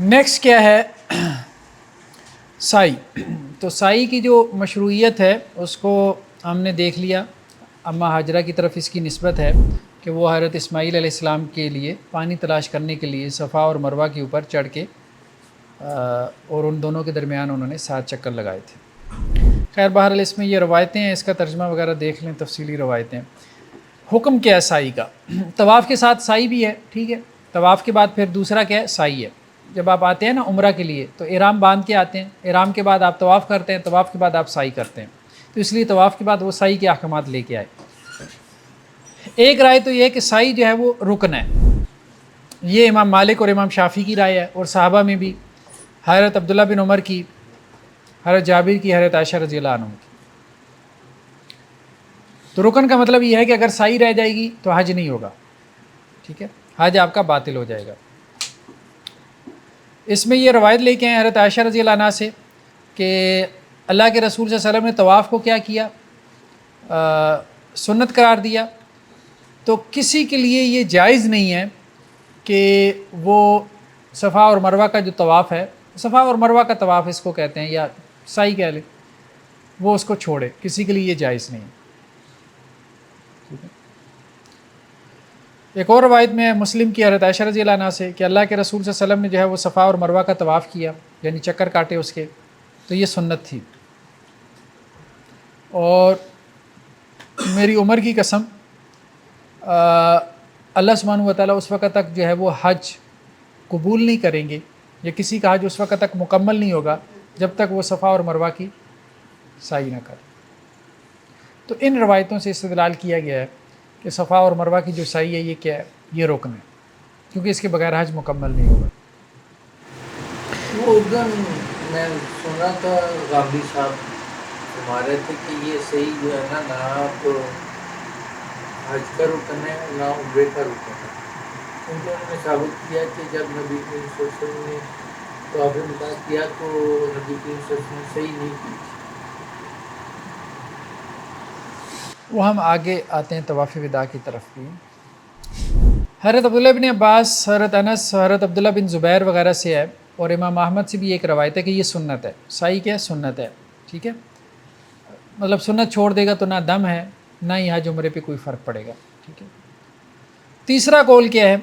Next کیا ہے سائی. تو سائی کی جو مشروعیت ہے اس کو ہم نے دیکھ لیا. اماں ہاجرہ کی طرف اس کی نسبت ہے کہ وہ حضرت اسماعیل علیہ السلام کے لیے پانی تلاش کرنے کے لیے صفا اور مروہ کے اوپر چڑھ کے اور ان دونوں کے درمیان انہوں نے 7 چکر لگائے تھے. خیر بہرحال اس میں یہ روایتیں ہیں، اس کا ترجمہ وغیرہ دیکھ لیں، تفصیلی روایتیں. حکم کیا ہے سائی کا؟ طواف کے ساتھ سائی بھی ہے، ٹھیک ہے. طواف کے بعد پھر دوسرا کیا ہے؟ سائی ہے. جب آپ آتے ہیں نا عمرہ کے لیے تو احرام باندھ کے آتے ہیں، احرام کے بعد آپ طواف کرتے ہیں، طواف کے بعد آپ سائی کرتے ہیں. تو اس لیے طواف کے بعد وہ سائی کے احکامات لے کے آئے. ایک رائے تو یہ ہے کہ سائی جو ہے وہ رکن ہے. یہ امام مالک اور امام شافعی کی رائے ہے، اور صحابہ میں بھی حضرت عبداللہ بن عمر کی، حضرت جابر کی، حضرت عائشہ رضی اللہ عنہ کی. تو رکن کا مطلب یہ ہے کہ اگر سائی رہ جائے گی تو حج نہیں ہوگا، ٹھیک ہے، حج آپ کا باطل ہو جائے گا. اس میں یہ روایت لے کے ہیں حضرت عائشہ رضی اللہ عنہ سے کہ اللہ کے رسول صلی اللہ علیہ وسلم نے طواف کو کیا کیا؟ سنت قرار دیا. تو کسی کے لیے یہ جائز نہیں ہے کہ وہ صفا اور مروہ کا جو طواف ہے، صفا اور مروہ کا طواف اس کو کہتے ہیں یا سائی کہہ لیں، وہ اس کو چھوڑے. کسی کے لیے یہ جائز نہیں ہے. ایک اور روایت میں مسلم کی حضرت عائشہ رضی اللہ عنہ سے کہ اللہ کے رسول صلی اللہ علیہ وسلم نے جو ہے وہ صفا اور مروہ کا طواف کیا، یعنی چکر کاٹے اس کے، تو یہ سنت تھی. اور میری عمر کی قسم، اللہ سبحانہ و تعالیٰ اس وقت تک جو ہے وہ حج قبول نہیں کریں گے، یا کسی کا حج اس وقت تک مکمل نہیں ہوگا جب تک وہ صفا اور مروہ کی سعی نہ کرے. تو ان روایتوں سے استدلال کیا گیا ہے کہ صفا اور مروہ کی جو سعی ہے یہ کیا ہے؟ یہ رکن ہے، کیونکہ اس کے بغیر حج مکمل نہیں ہوگا. وہ اردن میں سنا تھا غامدی صاحب فرما رہے تھے کہ یہ صحیح جو ہے نا آپ حج کا رکن ہے نہ عمرے کا رکن ہے، کیونکہ انہوں نے ثابت کیا کہ جب نبی کریم صلی اللہ علیہ وسلم نے طواف وداع کیا تو نبی کریم صلی اللہ علیہ وسلم نے صحیح نہیں کی. وہ ہم آگے آتے ہیں طواف وداع کی طرف بھی. حضرت عبداللہ بن عباس، حضرت انس، حضرت عبداللہ بن زبیر وغیرہ سے ہے، اور امام احمد سے بھی ایک روایت ہے کہ یہ سنت ہے. سائی کیا ہے؟ سنت ہے، ٹھیک ہے. مطلب سنت چھوڑ دے گا تو نہ دم ہے نہ ہی حج عمرے پہ کوئی فرق پڑے گا، ٹھیک ہے. تیسرا قول کیا ہے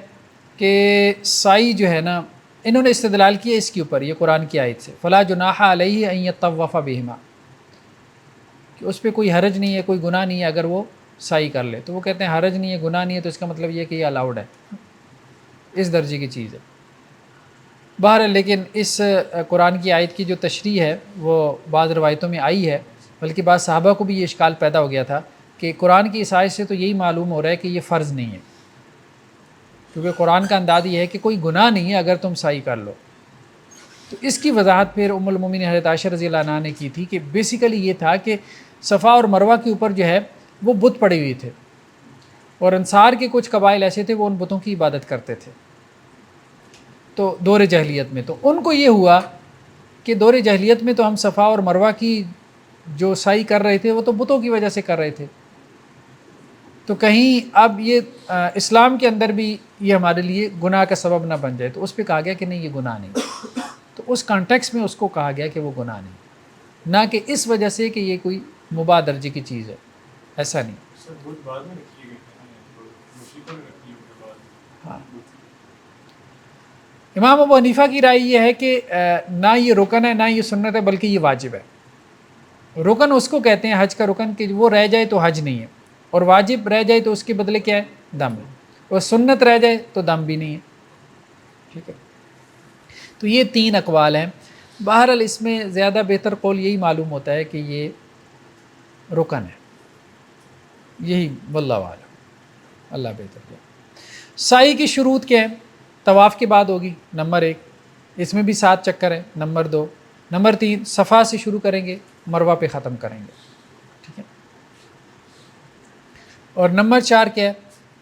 کہ سائی جو ہے نا، انہوں نے استدلال کیا اس کے اوپر، یہ قرآن کی آیت سے، فلا جناح علیہ ان یطوف بہما، کہ اس پہ کوئی حرج نہیں ہے، کوئی گناہ نہیں ہے اگر وہ سائی کر لے. تو وہ کہتے ہیں حرج نہیں ہے، گناہ نہیں ہے، تو اس کا مطلب یہ ہے کہ یہ الاؤڈ ہے، اس درجے کی چیز ہے. بہرحال لیکن اس قرآن کی آیت کی جو تشریح ہے وہ بعض روایتوں میں آئی ہے، بلکہ بعض صحابہ کو بھی یہ اشکال پیدا ہو گیا تھا کہ قرآن کی اس آیت سے تو یہی معلوم ہو رہا ہے کہ یہ فرض نہیں ہے، کیونکہ قرآن کا انداز یہ ہے کہ کوئی گناہ نہیں ہے اگر تم سائی کر لو. تو اس کی وضاحت پھر ام المومنین حضرت عائشہ رضی اللہ عنہ نے کی تھی کہ بیسیکلی یہ تھا کہ صفا اور مروہ کے اوپر جو ہے وہ بت پڑے ہوئے تھے، اور انصار کے کچھ قبائل ایسے تھے وہ ان بتوں کی عبادت کرتے تھے. تو دور جاہلیت میں تو ان کو یہ ہوا کہ دور جاہلیت میں تو ہم صفا اور مروہ کی جو سائی کر رہے تھے وہ تو بتوں کی وجہ سے کر رہے تھے، تو کہیں اب یہ اسلام کے اندر بھی یہ ہمارے لیے گناہ کا سبب نہ بن جائے. تو اس پہ کہا گیا کہ نہیں یہ گناہ نہیں. تو اس کانٹیکس میں اس کو کہا گیا کہ وہ گناہ نہیں، نہ کہ اس وجہ سے کہ یہ کوئی مباح درجے کی چیز ہے، ایسا نہیں. ہاں، امام ابو حنیفہ کی رائے یہ ہے کہ نہ یہ رکن ہے نہ یہ سنت ہے، بلکہ یہ واجب ہے. رکن اس کو کہتے ہیں حج کا رکن کہ وہ رہ جائے تو حج نہیں ہے، اور واجب رہ جائے تو اس کے بدلے کیا ہے؟ دم ہے، اور سنت رہ جائے تو دم بھی نہیں ہے، ٹھیک ہے. تو یہ 3 اقوال ہیں. بہرحال اس میں زیادہ بہتر قول یہی معلوم ہوتا ہے کہ یہ رکن ہے، یہی واللہ اعلم، اللہ بہتر ہے. سائی کی شروط کیا ہے؟ طواف کے بعد ہوگی نمبر 1، اس میں بھی 7 چکر ہے. نمبر 2، نمبر 3 صفا سے شروع کریں گے، مروہ پہ ختم کریں گے، ٹھیک ہے. اور نمبر 4 کیا ہے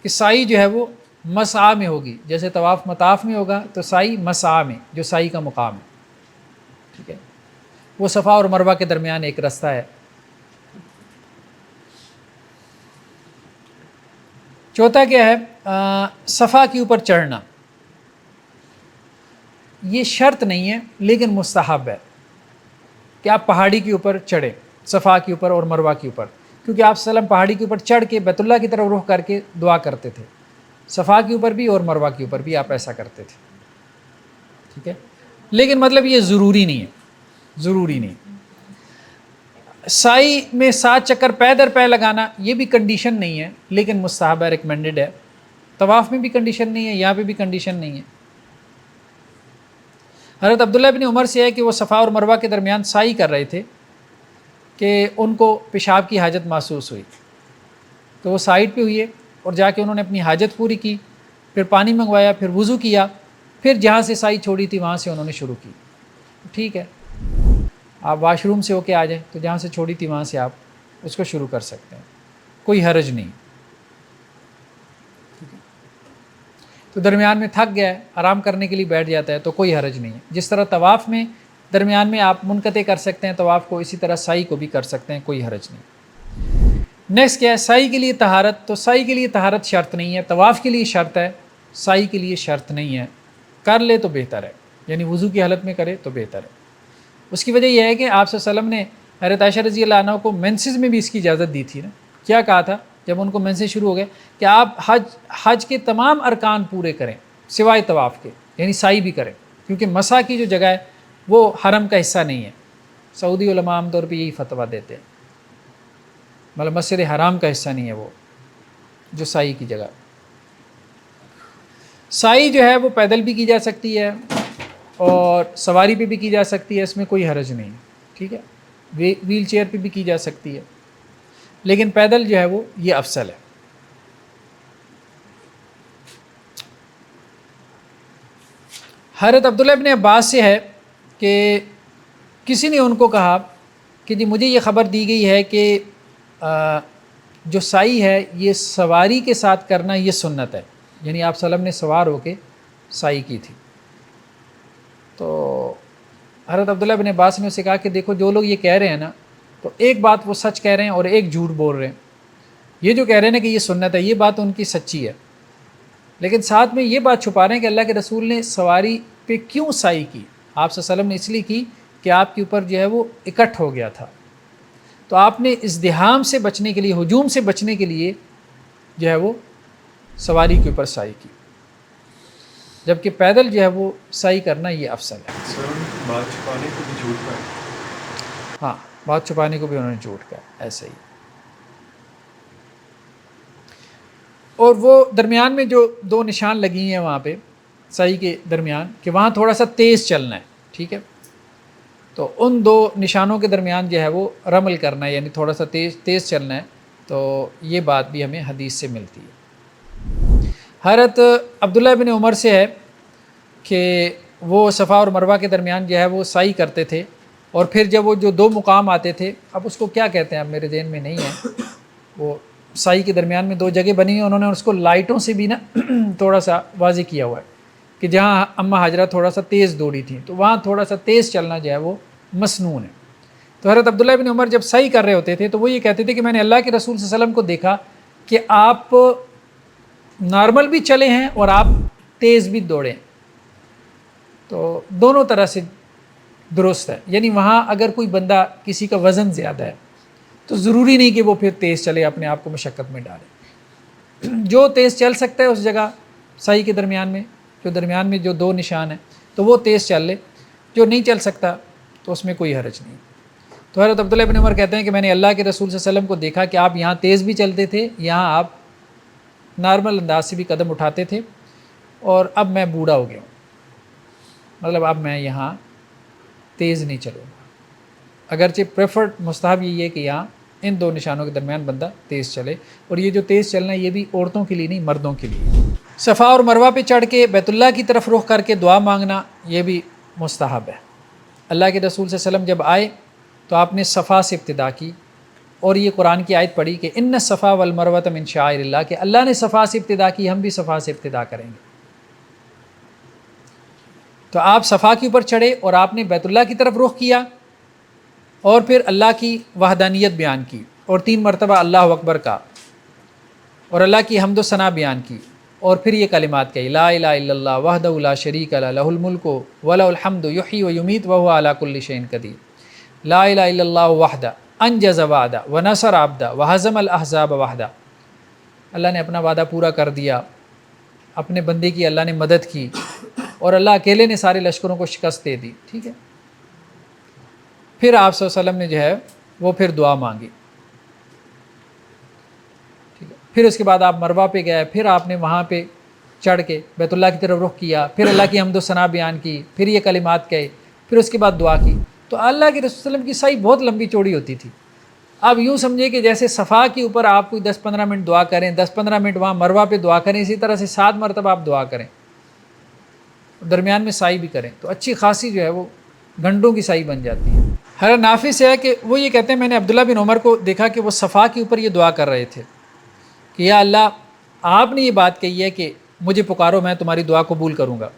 کہ سائی جو ہے وہ مسعی میں ہوگی، جیسے طواف مطاف میں ہوگا تو سائی مسعی میں، جو سائی کا مقام ہے، ٹھیک ہے. وہ صفا اور مروہ کے درمیان ایک رستہ ہے. چوتھا کیا ہے؟ صفا کے اوپر چڑھنا. یہ شرط نہیں ہے لیکن مستحب ہے کہ آپ پہاڑی کے اوپر چڑھیں، صفا کے اوپر اور مروہ کے اوپر، کیونکہ آپ صلی اللہ علیہ وسلم پہاڑی کے اوپر چڑھ کے بیت اللہ کی طرف رخ کر کے دعا کرتے تھے، صفا کے اوپر بھی اور مروہ کے اوپر بھی آپ ایسا کرتے تھے، ٹھیک ہے. لیکن مطلب یہ ضروری نہیں ہے، ضروری نہیں. سائی میں 7 چکر پے در پے لگانا یہ بھی کنڈیشن نہیں ہے لیکن مستحب ہے، ریکمینڈڈ ہے. طواف میں بھی کنڈیشن نہیں ہے، یہاں پہ بھی کنڈیشن نہیں ہے. حضرت عبداللہ بن عمر سے ہے کہ وہ صفا اور مروہ کے درمیان سعی کر رہے تھے کہ ان کو پیشاب کی حاجت محسوس ہوئی، تو وہ سائڈ پہ ہوئے اور جا کے انہوں نے اپنی حاجت پوری کی، پھر پانی منگوایا، پھر وضو کیا، پھر جہاں سے سائی چھوڑی تھی وہاں سے انہوں نے شروع کی. ٹھیک ہے، آپ واش روم سے ہو کے آ جائیں تو جہاں سے چھوڑی تھی وہاں سے آپ اس کو شروع کر سکتے ہیں، کوئی حرج نہیں. تو درمیان میں تھک گیا ہے، آرام کرنے کے لیے بیٹھ جاتا ہے تو کوئی حرج نہیں ہے. جس طرح طواف میں درمیان میں آپ منقطع کر سکتے ہیں طواف کو، اسی طرح سائی کو بھی کر سکتے ہیں، کوئی حرج نہیں. نیکسٹ کیا ہے؟ سائی کے لیے طہارت. تو سائی کے لیے طہارت شرط نہیں ہے، طواف کے لیے شرط ہے، سائی کے لیے شرط نہیں ہے. کر لے تو بہتر ہے، یعنی وضو کی حالت میں کرے تو بہتر ہے. اس کی وجہ یہ ہے کہ آپ صلی اللہ علیہ وسلم نے حضرت عائشہ رضی اللہ عنہ کو مینسز میں بھی اس کی اجازت دی تھی نا. کیا کہا تھا جب ان کو مینسز شروع ہو گئے کہ آپ حج کے تمام ارکان پورے کریں سوائے طواف کے، یعنی سائی بھی کریں، کیونکہ مسا کی جو جگہ ہے وہ حرم کا حصہ نہیں ہے. سعودی علماء عام طور پہ یہی فتویٰ دیتے ہیں، مطلب مسجد حرام کا حصہ نہیں ہے وہ جو سائی کی جگہ. سائی جو ہے وہ پیدل بھی کی جا سکتی ہے اور سواری پہ بھی کی جا سکتی ہے، اس میں کوئی حرج نہیں. ٹھیک ہے، ویل چیئر پہ بھی کی جا سکتی ہے، لیکن پیدل جو ہے وہ یہ افضل ہے. حضرت عبداللہ ابن عباس سے ہے کہ کسی نے ان کو کہا کہ جی مجھے یہ خبر دی گئی ہے کہ جو سائی ہے یہ سواری کے ساتھ کرنا یہ سنت ہے، یعنی آپ صلی اللہ علیہ وسلم نے سوار ہو کے سائی کی تھی. تو حضرت عبداللہ بن عباس نے اسے کہا کہ دیکھو جو لوگ یہ کہہ رہے ہیں نا، تو ایک بات وہ سچ کہہ رہے ہیں اور ایک جھوٹ بول رہے ہیں. یہ جو کہہ رہے ہیں نا کہ یہ سنت ہے، یہ بات ان کی سچی ہے، لیکن ساتھ میں یہ بات چھپا رہے ہیں کہ اللہ کے رسول نے سواری پہ کیوں سائی کی. آپ صلی اللہ علیہ وسلم نے اس لیے کی کہ آپ کے اوپر جو ہے وہ اکٹھ ہو گیا تھا، تو آپ نے ازدحام سے بچنے کے لیے، ہجوم سے بچنے کے لیے جو ہے وہ سواری کے اوپر سائی کی، جبکہ پیدل جو ہے وہ سائی کرنا یہ افضل ہے. بات چھپانے کو بھی جھوٹ کا، ہاں بات چھپانے کو بھی انہوں نے جھوٹ کہا، ایسے ہی. اور وہ درمیان میں جو 2 نشان لگی ہیں وہاں پہ سائی کے درمیان کہ وہاں تھوڑا سا تیز چلنا ہے، ٹھیک ہے، تو ان 2 نشانوں کے درمیان جو ہے وہ رمل کرنا ہے، یعنی تھوڑا سا تیز چلنا ہے. تو یہ بات بھی ہمیں حدیث سے ملتی ہے. حضرت عبداللہ بن عمر سے ہے کہ وہ صفا اور مروہ کے درمیان جو ہے وہ سائی کرتے تھے، اور پھر جب وہ جو 2 مقام آتے تھے، اب اس کو کیا کہتے ہیں اب میرے ذہن میں نہیں ہے، وہ سائی کے درمیان میں 2 جگہ بنی ہیں، انہوں نے اس کو لائٹوں سے بھی نا تھوڑا سا واضح کیا ہوا ہے کہ جہاں اماں حاجرہ تھوڑا سا تیز دوڑی تھیں تو وہاں تھوڑا سا تیز چلنا جو ہے وہ مسنون ہے. تو حضرت عبداللہ بن عمر جب سعی کر رہے ہوتے تھے تو وہ یہ کہتے تھے کہ میں نے اللہ کے رسول صلی اللہ علیہ وسلم کو دیکھا کہ آپ نارمل بھی چلے ہیں اور آپ تیز بھی دوڑیں، تو دونوں طرح سے درست ہے. یعنی وہاں اگر کوئی بندہ کسی کا وزن زیادہ ہے تو ضروری نہیں کہ وہ پھر تیز چلے، اپنے آپ کو مشقت میں ڈالے. جو تیز چل سکتا ہے اس جگہ سائی کے درمیان میں، جو درمیان میں جو 2 نشان ہیں تو وہ تیز چل لے، جو نہیں چل سکتا تو اس میں کوئی حرج نہیں. تو حضرت عبداللہ بن عمر کہتے ہیں کہ میں نے اللہ کے رسول صلی اللہ علیہ وسلم کو دیکھا کہ آپ یہاں تیز بھی چلتے تھے، یہاں آپ نارمل انداز سے بھی قدم اٹھاتے تھے، اور اب میں بوڑھا ہو گیا ہوں، مطلب اب میں یہاں تیز نہیں چلوں گا. اگرچہ پریفرڈ مستحب یہ ہے کہ یہاں ان 2 نشانوں کے درمیان بندہ تیز چلے، اور یہ جو تیز چلنا ہے یہ بھی عورتوں کے لیے نہیں، مردوں کے لیے. صفا اور مروہ پہ چڑھ کے بیت اللہ کی طرف رخ کر کے دعا مانگنا یہ بھی مستحب ہے. اللہ کے رسول صلی اللہ علیہ وسلم جب آئے تو آپ نے صفا سے ابتدا کی، اور یہ قرآن کی آیت پڑھی کہ ان الصفا والمروۃ من شعائر اللہ، کہ اللہ نے صفا سے ابتدا کی، ہم بھی صفا سے ابتدا کریں گے. تو آپ صفا کے اوپر چڑھے اور آپ نے بیت اللہ کی طرف رخ کیا، اور پھر اللہ کی وحدانیت بیان کی، اور 3 مرتبہ اللہ اکبر کا، اور اللہ کی حمد و ثنا بیان کی، اور پھر یہ کلمات کہی لا الہ الا اللہ وحدہ لا شریک لہ لہ الملک ولہ الحمد یحیی و یمیت وہو علی کل شیء قدیر لا الہ الا اللہ وحدہ انجز وعدہ ونصر عبدہ وہزم الاحزاب وحدہ. اللہ نے اپنا وعدہ پورا کر دیا، اپنے بندے کی اللہ نے مدد کی، اور اللہ اکیلے نے سارے لشکروں کو شکست دے دی. ٹھیک ہے. پھر آپ صلی اللہ علیہ وسلم نے جو ہے وہ پھر دعا مانگی. ٹھیک ہے. پھر اس کے بعد آپ مروہ پہ گئے، پھر آپ نے وہاں پہ چڑھ کے بیت اللہ کی طرف رخ کیا، پھر اللہ کی حمد و ثنا بیان کی، پھر یہ کلمات کہے، پھر اس کے بعد دعا کی. تو اللہ کے رسول صلی اللہ علیہ وسلم کی سعی بہت لمبی چوڑی ہوتی تھی. آپ یوں سمجھے کہ جیسے صفا کے اوپر آپ کوئی 10-15 منٹ دعا کریں، 10-15 منٹ وہاں مروہ پہ دعا کریں، اسی طرح سے 7 مرتبہ آپ دعا کریں، درمیان میں سعی بھی کریں، تو اچھی خاصی جو ہے وہ گھنٹوں کی سعی بن جاتی ہے. حضرت نافع سے ہے کہ وہ یہ کہتے ہیں میں نے عبداللہ بن عمر کو دیکھا کہ وہ صفا کے اوپر یہ دعا کر رہے تھے کہ یا اللہ آپ نے یہ بات کہی ہے کہ مجھے پکارو میں تمہاری دعا قبول کروں گا،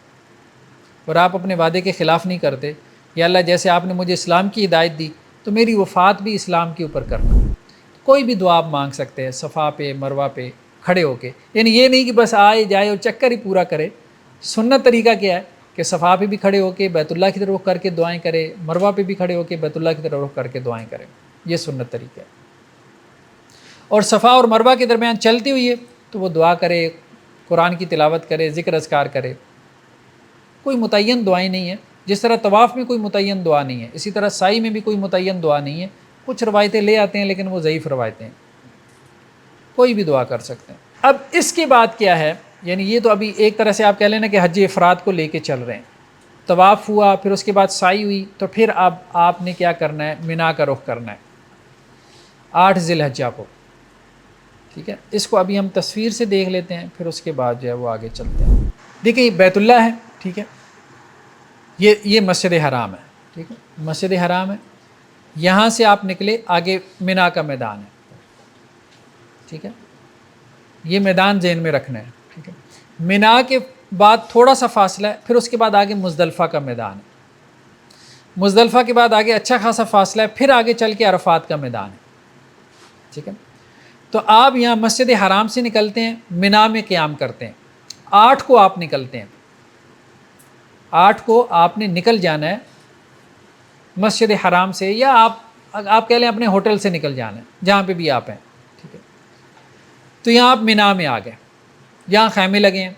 اور آپ اپنے وعدے کے خلاف نہیں کرتے. یا اللہ جیسے آپ نے مجھے اسلام کی ہدایت دی تو میری وفات بھی اسلام کے اوپر کرنا. کوئی بھی دعا آپ مانگ سکتے ہیں صفا پہ مروہ پہ کھڑے ہو کے، یعنی یہ نہیں کہ بس آئے جائے اور چکر ہی پورا کرے. سنت طریقہ کیا ہے کہ صفا پہ بھی کھڑے ہو کے بیت اللہ کی طرف رخ کر کے دعائیں کرے، مروہ پہ بھی کھڑے ہو کے بیت اللہ کی طرف رخ کر کے دعائیں کرے. یہ سنت طریقہ ہے. اور صفا اور مروہ کے درمیان چلتی ہوئی ہے تو وہ دعا کرے، قرآن کی تلاوت کرے، ذکر اذکار کرے. کوئی متعین دعائیں نہیں ہیں، جس طرح طواف میں کوئی متعین دعا نہیں ہے، اسی طرح سعی میں بھی کوئی متعین دعا نہیں ہے. کچھ روایتیں لے آتے ہیں لیکن وہ ضعیف روایتیں ہیں، کوئی بھی دعا کر سکتے ہیں. اب اس کے بعد کیا ہے، یعنی یہ تو ابھی ایک طرح سے آپ کہہ لینا کہ حج افراد کو لے کے چل رہے ہیں. طواف ہوا، پھر اس کے بعد سعی ہوئی، تو پھر اب آپ نے کیا کرنا ہے، منا کا رخ کرنا ہے 8 ذی الحجہ کو. ٹھیک ہے. اس کو ابھی ہم تصویر سے دیکھ لیتے ہیں، پھر اس کے بعد جو ہے وہ آگے چلتے ہیں. دیکھیں یہ بیت اللہ ہے. ٹھیک ہے. یہ مسجد حرام ہے. ٹھیک ہے. مسجد حرام ہے. یہاں سے آپ نکلے، آگے منا کا میدان ہے. ٹھیک ہے. یہ میدان ذہن میں رکھنا ہے. ٹھیک ہے. منا کے بعد تھوڑا سا فاصلہ ہے، پھر اس کے بعد آگے مزدلفہ کا میدان ہے. مزدلفہ کے بعد آگے اچھا خاصا فاصلہ ہے، پھر آگے چل کے عرفات کا میدان ہے. ٹھیک ہے. تو آپ یہاں مسجد حرام سے نکلتے ہیں، منا میں قیام کرتے ہیں. 8 کو آپ نکلتے ہیں، 8 کو آپ نے نکل جانا ہے مسجد حرام سے، یا آپ کہہ لیں اپنے ہوٹل سے نکل جانا ہے، جہاں پہ بھی آپ ہیں. ٹھیک ہے. تو یہاں آپ منا میں آ گئے، یہاں خیمے لگے ہیں.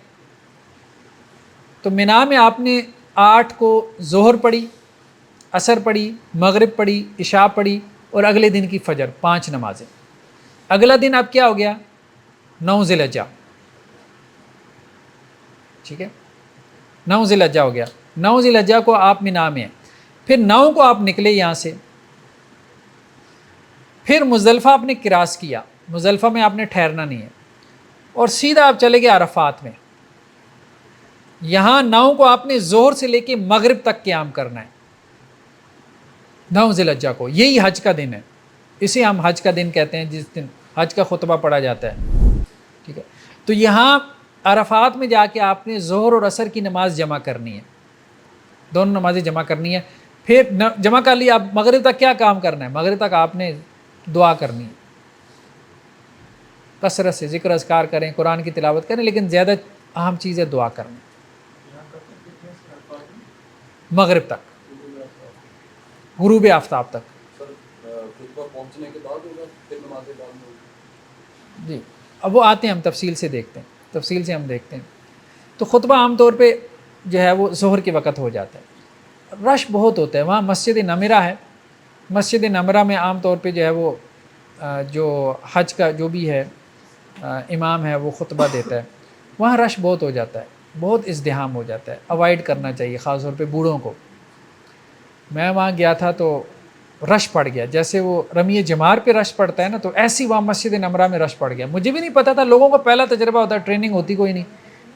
تو منا میں آپ نے 8 کو ظہر پڑھی، عصر پڑھی، مغرب پڑھی، عشاء پڑھی، اور اگلے دن کی فجر، 5 نمازیں. اگلا دن اب کیا ہو گیا، 9 ذی الحجہ. ٹھیک ہے. 9 ذی الحجہ ہو گیا. 9 ذی الحجہ کو آپ منا میں ہیں. پھر 9 کو آپ نکلے یہاں سے، پھر مزدلفہ آپ نے کراس کیا، مزدلفہ میں آپ نے ٹھہرنا نہیں ہے، اور سیدھا آپ چلے گئے عرفات میں. یہاں 9 کو آپ نے ظہر سے لے کے مغرب تک قیام کرنا ہے 9 ذی الحجہ کو. یہی حج کا دن ہے، اسے ہم حج کا دن کہتے ہیں، جس دن حج کا خطبہ پڑھا جاتا ہے. ٹھیک ہے. تو یہاں عرفات میں جا کے آپ نے ظہر اور عصر کی نماز جمع کرنی ہے، دونوں نمازیں جمع کرنی ہے. پھر جمع کر لی، اب مغرب تک کیا کام کرنا ہے، مغرب تک آپ نے دعا کرنی ہے، کثرت سے ذکر اذکار کریں، قرآن کی تلاوت کریں، لیکن زیادہ اہم چیز ہے دعا کرنا مغرب تک، غروب آفتاب تک. پہنچنے کے بعد ہوگا پھر نماز بعد میں ہوگی. جی اب وہ آتے ہیں، ہم تفصیل سے دیکھتے ہیں، تفصیل سے ہم دیکھتے ہیں. تو خطبہ عام طور پہ جو ہے وہ ظہر کے وقت ہو جاتا ہے. رش بہت ہوتا ہے وہاں. مسجد نمرہ ہے، مسجد نمرہ میں عام طور پہ جو ہے وہ جو حج کا جو بھی ہے امام ہے وہ خطبہ دیتا ہے. وہاں رش بہت ہو جاتا ہے، بہت ازدحام ہو جاتا ہے. اوائڈ کرنا چاہیے خاص طور پہ بوڑھوں کو. میں وہاں گیا تھا تو رش پڑ گیا، جیسے وہ رمی جمار پہ رش پڑتا ہے نا، تو ایسی وہاں مسجد نمرہ میں رش پڑ گیا. مجھے بھی نہیں پتہ تھا، لوگوں کو پہلا تجربہ ہوتا ہے، ٹریننگ ہوتی کوئی نہیں،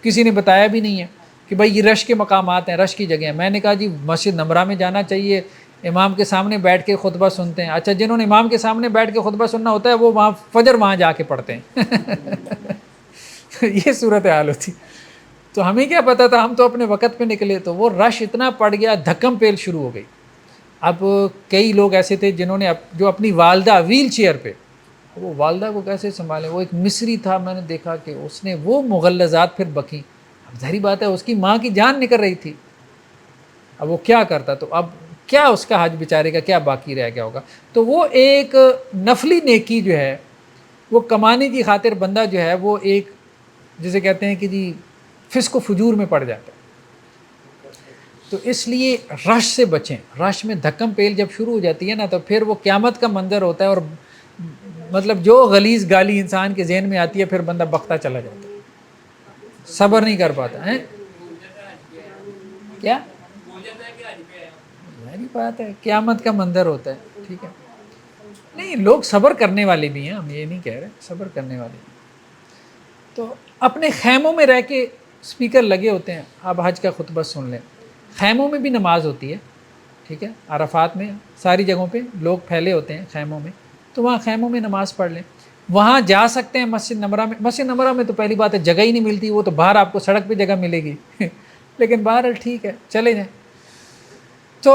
کسی نے بتایا بھی نہیں ہے کہ بھائی یہ رش کے مقامات ہیں، رش کی جگہ ہیں. میں نے کہا جی مسجد نمرہ میں جانا چاہیے، امام کے سامنے بیٹھ کے خطبہ سنتے ہیں. اچھا جنہوں نے امام کے سامنے بیٹھ کے خطبہ سننا ہوتا ہے وہ وہاں فجر وہاں جا کے پڑھتے ہیں. یہ صورت حال ہوتی. تو ہمیں کیا پتہ تھا، ہم تو اپنے وقت پہ نکلے. تو وہ رش اتنا پڑ گیا، دھکم پیل شروع ہو گئی. اب کئی لوگ ایسے تھے جنہوں نے جو اپنی والدہ ویل چیئر پہ وہ والدہ کو کیسے سنبھالیں؟ وہ ایک مصری تھا، میں نے دیکھا کہ اس نے وہ مغلظات پھر بکیں. اب ظاہری بات ہے اس کی ماں کی جان نکل رہی تھی، اب وہ کیا کرتا؟ تو اب کیا اس کا حج بیچارے کا کیا باقی رہ گیا ہوگا؟ تو وہ ایک نفلی نیکی جو ہے وہ کمانے کی خاطر بندہ جو ہے وہ ایک جسے کہتے ہیں کہ جی فسق و فجور میں پڑ جاتا ہے. تو اس لیے رش سے بچیں. رش میں دھکم پیل جب شروع ہو جاتی ہے نا تو پھر وہ قیامت کا منظر ہوتا ہے، اور مطلب جو غلیظ گالی انسان کے ذہن میں آتی ہے پھر بندہ بکتا چلا جاتا ہے، صبر نہیں کر پاتا ہے. کیا ظاہری بات ہے قیامت کا منظر ہوتا ہے. ٹھیک ہے، نہیں لوگ صبر کرنے والے بھی ہیں، ہم یہ نہیں کہہ رہے، صبر کرنے والے بھی. تو اپنے خیموں میں رہ کے اسپیکر لگے ہوتے ہیں. آپ حج کا خطبہ سن لیں، خیموں میں بھی نماز ہوتی ہے. ٹھیک ہے، عرفات میں ساری جگہوں پہ لوگ پھیلے ہوتے ہیں خیموں میں، تو وہاں خیموں میں نماز پڑھ لیں. وہاں جا سکتے ہیں مسجد نمرہ میں. مسجد نمرہ میں تو پہلی بات ہے جگہ ہی نہیں ملتی، وہ تو باہر آپ کو سڑک پہ جگہ ملے گی لیکن بہرحال ٹھیک ہے چلے جائیں. تو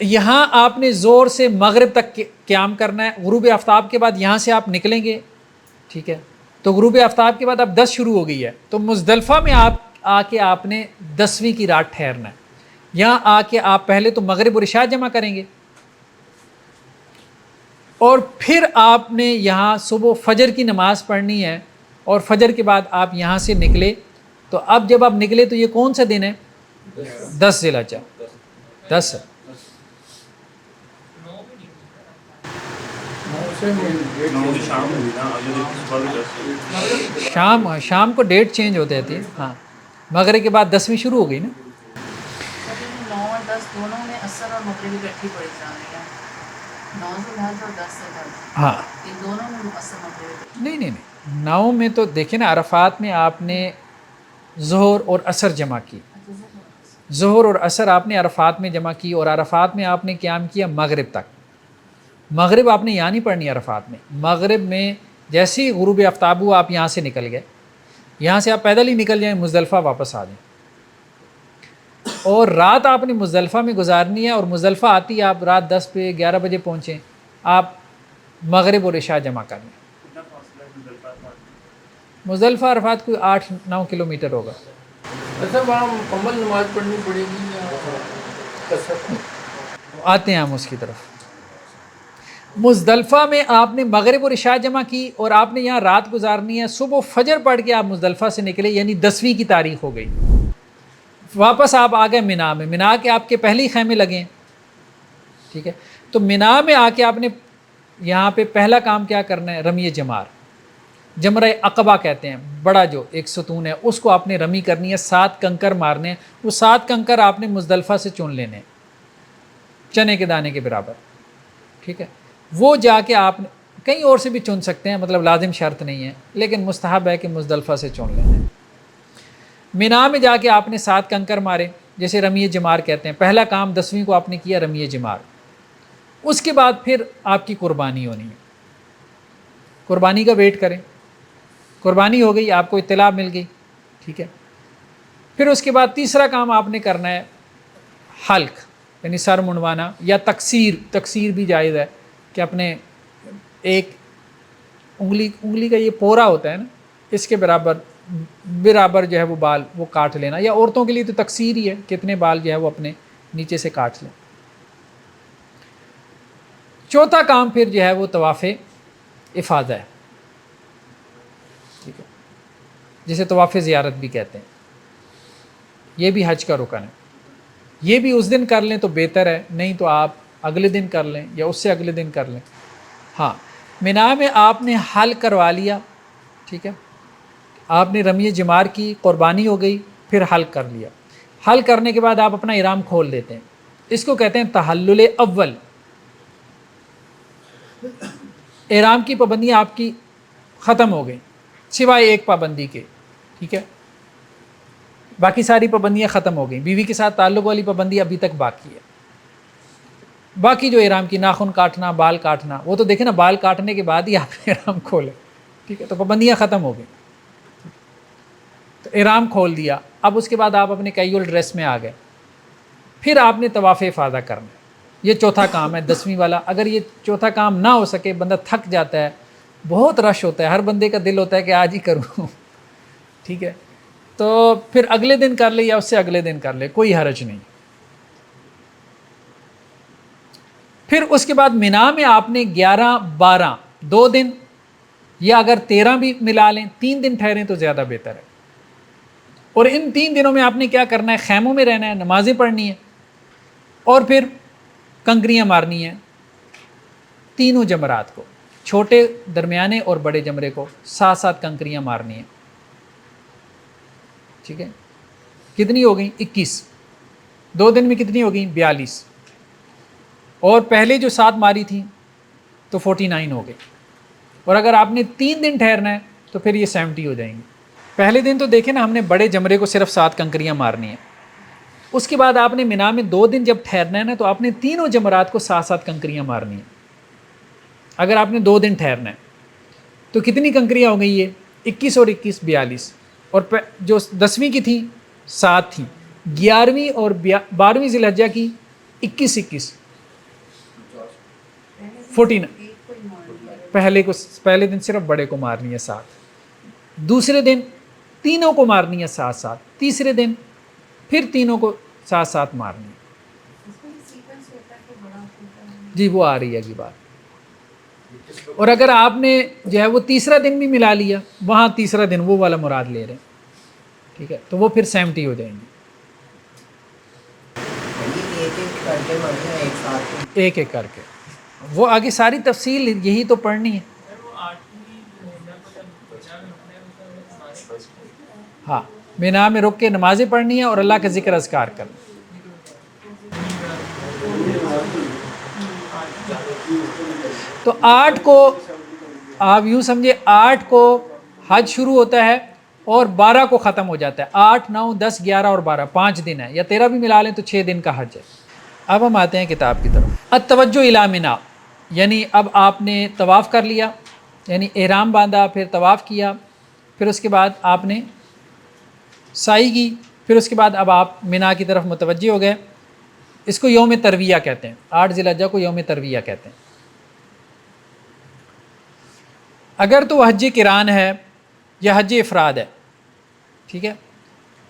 یہاں آپ نے زور سے مغرب تک قیام کرنا ہے. غروب آفتاب کے بعد یہاں سے آپ نکلیں گے. ٹھیک ہے، تو غروب آفتاب کے بعد اب 10 شروع ہو گئی ہے، تو مزدلفہ میں آپ آ کے آپ نے 10ویں کی رات ٹھہرنا ہے. یہاں آ کے آپ پہلے تو مغرب اور عشاء جمع کریں گے، اور پھر آپ نے یہاں صبح فجر کی نماز پڑھنی ہے، اور فجر کے بعد آپ یہاں سے نکلے. تو اب جب آپ نکلے تو یہ کون سا دن ہے؟ 10 ذی الحجہ. 10 شام کو ڈیٹ چینج ہوتے رہتی ہے. ہاں مغرب کے بعد 10ویں شروع ہو گئی نا. 9 اور 10 دونوں میں عصر اور مغرب اکٹھی پڑھی جا رہی ہے. 9 سے حج اور 10 سے حج، ہاں ان دونوں میں عصر مغرب. نہیں 9 میں تو دیکھیں نا، عرفات میں آپ نے ظہر اور عصر جمع کی. ظہر اور عصر آپ نے عرفات میں جمع کی، اور عرفات میں آپ نے قیام کیا مغرب تک. مغرب آپ نے یہاں نہیں پڑھنی عرفات میں. مغرب میں جیسے ہی غروب آفتاب ہوا آپ یہاں سے نکل گئے، یہاں سے آپ پیدل ہی نکل جائیں، مزدلفہ واپس آ جائیں، اور رات آپ نے مزدلفہ میں گزارنی ہے. اور مزدلفہ آتی ہے آپ رات 10 پہ 11 بجے پہنچیں، آپ مغرب اور عشاء جمع کر لیں. مزدلفہ عرفات کوئی 8-9 کلومیٹر ہوگا. اچھا وہاں مکمل نماز پڑھنی پڑے گی یا قصر؟ آتے ہیں ہم اس کی طرف. مزدلفہ میں آپ نے مغرب اور عشاء جمع کی، اور آپ نے یہاں رات گزارنی ہے. صبح فجر پڑھ کے آپ مزدلفہ سے نکلے، یعنی 10ویں کی تاریخ ہو گئی. واپس آپ آ گئے مینا میں. مینا کے آپ کے پہلے ہی خیمے لگے ہیں. ٹھیک ہے، تو مینا میں آ کے آپ نے یہاں پہ پہلا کام کیا کرنا ہے؟ رمی جمار، جمرہ عقبہ کہتے ہیں، بڑا جو ایک ستون ہے اس کو آپ نے رمی کرنی ہے. 7 کنکر مارنے ہیں. وہ 7 کنکر آپ نے مزدلفہ سے چن لینے ہیں، چنے کے دانے کے برابر. ٹھیک ہے، وہ جا کے آپ نے کہیں اور سے بھی چن سکتے ہیں، مطلب لازم شرط نہیں ہے، لیکن مستحب ہے کہ مزدلفہ سے چن لینا ہے. مینا میں جا کے آپ نے 7 کنکر مارے، جیسے رمی جمار کہتے ہیں. پہلا کام 10ویں کو آپ نے کیا رمی جمار. اس کے بعد پھر آپ کی قربانی ہونی ہے. قربانی کا ویٹ کریں. قربانی ہو گئی، آپ کو اطلاع مل گئی. ٹھیک ہے، پھر اس کے بعد تیسرا کام آپ نے کرنا ہے حلق، یعنی سر منڈوانا، یا تقصیر بھی جائز ہے کہ اپنے ایک انگلی کا یہ پورا ہوتا ہے نا، اس کے برابر جو ہے وہ بال وہ کاٹ لینا. یا عورتوں کے لیے تو تقصیر ہی ہے، کتنے بال جو ہے وہ اپنے نیچے سے کاٹ لیں. چوتھا کام پھر جو ہے وہ طواف افاضہ ہے. ٹھیک ہے، جسے طواف زیارت بھی کہتے ہیں. یہ بھی حج کا رکن ہے. یہ بھی اس دن کر لیں تو بہتر ہے، نہیں تو آپ اگلے دن کر لیں یا اس سے اگلے دن کر لیں. ہاں مینا میں آپ نے حل کروا لیا. ٹھیک ہے، آپ نے رمی جمار کی، قربانی ہو گئی، پھر حل کر لیا. حل کرنے کے بعد آپ اپنا احرام کھول دیتے ہیں. اس کو کہتے ہیں تحلل اول. احرام کی پابندیاں آپ کی ختم ہو گئیں سوائے ایک پابندی کے. ٹھیک ہے، باقی ساری پابندیاں ختم ہو گئیں. بیوی کے ساتھ تعلق والی پابندی ابھی تک باقی ہے. باقی جو احرام کی ناخن کاٹنا، بال کاٹنا، وہ تو دیکھیں نا، بال کاٹنے کے بعد ہی آپ احرام کھولیں. ٹھیک ہے، تو پابندیاں ختم ہو گئیں. تو احرام کھول دیا. اب اس کے بعد آپ اپنے کیجول ڈریس میں آ گئے. پھر آپ نے طواف افاضہ کرنا ہے. یہ چوتھا کام ہے 10ویں والا. اگر یہ چوتھا کام نہ ہو سکے، بندہ تھک جاتا ہے بہت رش ہوتا ہے، ہر بندے کا دل ہوتا ہے کہ آج ہی کروں ٹھیک ہے، تو پھر اگلے دن کر لے یا اس سے اگلے دن کر لے، کوئی حرج نہیں۔ پھر اس کے بعد مینا میں آپ نے 11 12 2 دن یا اگر 13 بھی ملا لیں، 3 دن ٹھہریں تو زیادہ بہتر ہے۔ اور ان 3 دنوں میں آپ نے کیا کرنا ہے؟ خیموں میں رہنا ہے، نمازیں پڑھنی ہیں، اور پھر کنکریاں مارنی ہیں تینوں جمرات کو، چھوٹے، درمیانے اور بڑے جمرے کو ساتھ ساتھ کنکریاں مارنی ہیں، ٹھیک ہے۔ کتنی ہو گئیں؟ 21۔ 2 دن میں کتنی ہو گئیں؟ 42۔ اور پہلے جو 7 ماری تھیں تو 49 ہو گئے، اور اگر آپ نے 3 دن ٹھہرنا ہے تو پھر یہ 70 ہو جائیں گے۔ پہلے دن تو دیکھیں نا، ہم نے بڑے جمرے کو صرف 7 کنکریاں مارنی ہیں، اس کے بعد آپ نے مینا میں 2 دن جب ٹھہرنا ہے نا، تو آپ نے تینوں جمرات کو 7 کنکریاں مارنی ہیں۔ اگر آپ نے 2 دن ٹھہرنا ہے تو کتنی کنکریاں ہو گئی؟ یہ 21 اور 21 42، اور جو 10ویں کی تھیں 7 تھیں، 11ویں اور 12ویں ذی الحجہ کی 21 21 14۔ پہلے دن صرف بڑے کو مارنی ہے 7، دوسرے دن تینوں کو مارنی ہے 7 تیسرے دن پھر تینوں کو 7 مارنی ہے۔ جی وہ آ رہی ہے جی بات۔ اور اگر آپ نے جو ہے وہ تیسرا دن بھی ملا لیا، وہاں تیسرا دن وہ والا مراد لے رہے ہیں، ٹھیک ہے، تو وہ پھر 70 ہو جائیں گے، ایک ایک کر کے۔ وہ آگے ساری تفصیل یہی تو پڑھنی ہے۔ ہاں، مینا میں رک کے نمازیں پڑھنی ہے اور اللہ کا ذکر اذکار کرنا۔ تو 8 کو آپ یوں سمجھے، 8 کو حج شروع ہوتا ہے اور 12 کو ختم ہو جاتا ہے۔ 8 9 10 11 اور 12 5 دن ہے، یا 13 بھی ملا لیں تو 6 دن کا حج ہے۔ اب ہم آتے ہیں کتاب کی طرف۔ التوجہ الی منا، یعنی اب آپ نے طواف کر لیا، یعنی احرام باندھا، پھر طواف کیا، پھر اس کے بعد آپ نے سعی کی، پھر اس کے بعد اب آپ مینا کی طرف متوجہ ہو گئے۔ اس کو یوم ترویہ کہتے ہیں، 8 ذی الحجہ کو یوم ترویہ کہتے ہیں۔ اگر تو حج قران ہے یا حج افراد ہے، ٹھیک ہے،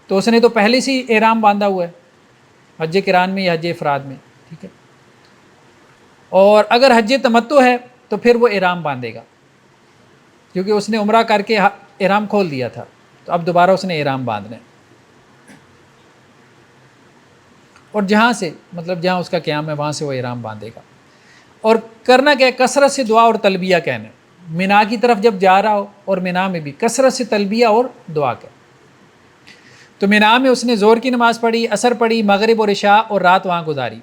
تو اس نے تو پہلے سے ہی احرام باندھا ہوا ہے حج قران میں یا حج افراد میں، ٹھیک ہے۔ اور اگر حج تمتع ہے تو پھر وہ احرام باندھے گا، کیونکہ اس نے عمرہ کر کے احرام کھول دیا تھا، تو اب دوبارہ اس نے احرام باندھنا ہے۔ اور جہاں سے مطلب جہاں اس کا قیام ہے وہاں سے وہ احرام باندھے گا۔ اور کرنا کیا ہے؟ کثرت سے دعا اور تلبیہ کہنا ہے۔ مینا کی طرف جب جا رہا ہو اور مینا میں بھی کثرت سے تلبیہ اور دعا کہ۔ تو مینا میں اس نے ظہر کی نماز پڑھی، عصر پڑھی، مغرب اور عشاء، اور رات وہاں گزاری،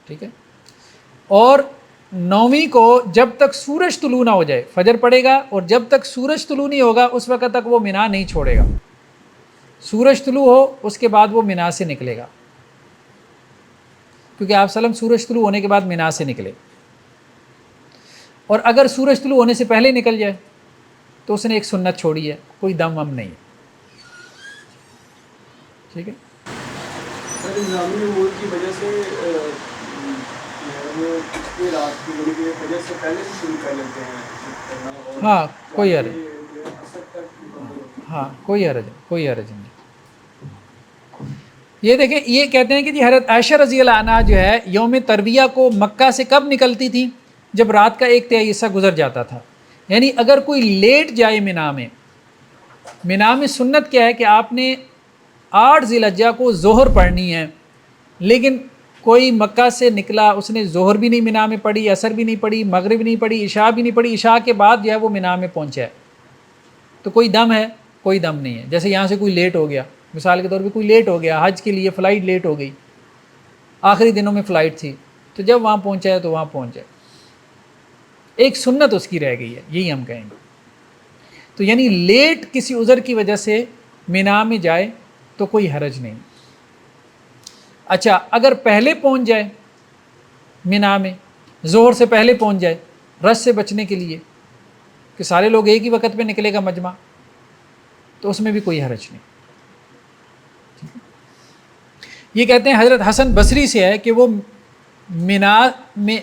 ٹھیک ہے۔ اور 9ویں کو جب تک سورج طلوع نہ ہو جائے فجر پڑے گا، اور جب تک سورج طلوع نہیں ہوگا اس وقت تک وہ مینا نہیں چھوڑے گا۔ سورج طلوع ہو اس کے بعد وہ مینا سے نکلے گا، کیونکہ آپ صلی اللہ علیہ وسلم سورج طلوع ہونے کے بعد مینا سے نکلے، اور اگر سورج طلوع ہونے سے پہلے نکل جائے تو اس نے ایک سنت چھوڑی ہے، کوئی دم وم نہیں، ٹھیک ہے۔ سر انتظامی امور کی وجہ سے یہ رات کی بڑی وجہ سے پہلے سے شروع کر لیتے ہیں، ہاں کوئی حرج، ہاں کوئی حرج نہیں۔ یہ دیکھیں، یہ کہتے ہیں کہ جی حضرت عائشہ رضی اللہ عنہ جو ہے یوم ترویہ کو مکہ سے کب نکلتی تھی؟ جب رات کا 1/3 حصہ گزر جاتا تھا۔ یعنی اگر کوئی لیٹ جائے مینا میں سنت کیا ہے کہ آپ نے 8 ذی الحجہ کو ظہر پڑھنی ہے، لیکن کوئی مکہ سے نکلا، اس نے ظہر بھی نہیں مینا میں پڑھی، عصر بھی نہیں پڑھی، مغرب نہیں پڑھی، عشاء بھی نہیں پڑھی، عشاء کے بعد جو ہے وہ مینا میں پہنچا ہے، تو کوئی دم ہے؟ کوئی دم نہیں ہے۔ جیسے یہاں سے کوئی لیٹ ہو گیا، مثال کے طور پہ کوئی لیٹ ہو گیا حج کے لیے، فلائٹ لیٹ ہو گئی، آخری دنوں میں فلائٹ تھی، تو جب وہاں پہنچا ہے تو وہاں پہنچا ہے، ایک سنت اس کی رہ گئی ہے، یہی ہم کہیں گے۔ تو یعنی لیٹ کسی عذر کی وجہ سے مینا میں جائے تو کوئی حرج نہیں۔ اچھا، اگر پہلے پہنچ جائے مینا میں، ظہر سے پہلے پہنچ جائے، رش سے بچنے کے لیے کہ سارے لوگ ایک ہی وقت پہ نکلے گا مجمع، تو اس میں بھی کوئی حرج نہیں۔ یہ کہتے ہیں حضرت حسن بصری سے ہے کہ وہ مینا میں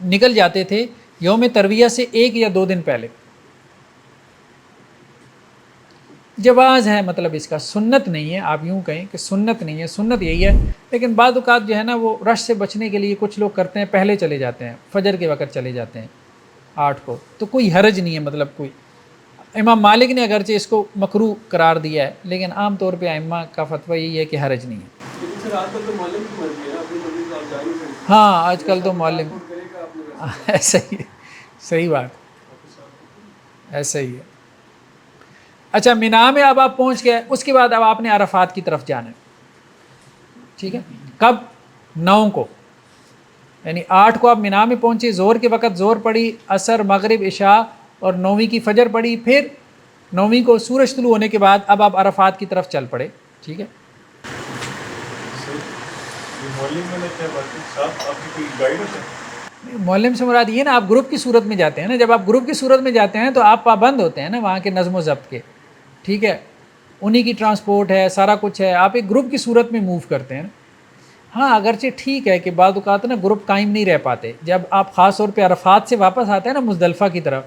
نکل جاتے تھے یوم ترویہ سے 1 یا 2 دن پہلے جواز ہے، مطلب اس کا سنت نہیں ہے، آپ یوں کہیں کہ سنت نہیں ہے، سنت یہی ہے، لیکن بعض اوقات جو ہے نا وہ رش سے بچنے کے لیے کچھ لوگ کرتے ہیں پہلے چلے جاتے ہیں، فجر کے وقت چلے جاتے ہیں 8 کو، تو کوئی حرج نہیں ہے، مطلب کوئی امام مالک نے اگرچہ اس کو مکروہ قرار دیا ہے، لیکن عام طور پہ ائمہ کا فتویٰ یہی ہے کہ حرج نہیں ہے۔ لیکن سر آج کل تو معلم کی مرضی ہے نا، اپنی مرضی سے آپ جا نہیں سکتے۔ ہاں آج کل تو معلم ٹرانسپورٹ کرے گا آپ نے ویسے ایسا ہی ہے، صحیح بات، ایسا ہی ہے۔ اچھا مینا میں اب آپ پہنچ گئے، اس کے بعد اب آپ نے عرفات کی طرف جانا ہے، ٹھیک ہے، کب؟ 9 کو، یعنی 8 کو آپ مینا میں پہنچے، زور کے وقت زور پڑی، عصر، مغرب، عشاء اور 9ویں کی فجر پڑی، پھر 9ویں کو سورج طلوع ہونے کے بعد اب آپ عرفات کی طرف چل پڑے، ٹھیک ہے۔ معلم سے مراد یہ نا آپ گروپ کی صورت میں جاتے ہیں نا، جب آپ گروپ کی صورت میں جاتے ہیں تو آپ پابند ہوتے ہیں نا وہاں کے نظم و ضبط کے، ٹھیک ہے، انہی کی ٹرانسپورٹ ہے، سارا کچھ ہے، آپ ایک گروپ کی صورت میں موو کرتے ہیں۔ ہاں اگرچہ ٹھیک ہے کہ بعض اوقات نا گروپ قائم نہیں رہ پاتے، جب آپ خاص طور پہ عرفات سے واپس آتے ہیں نا مزدلفہ کی طرف،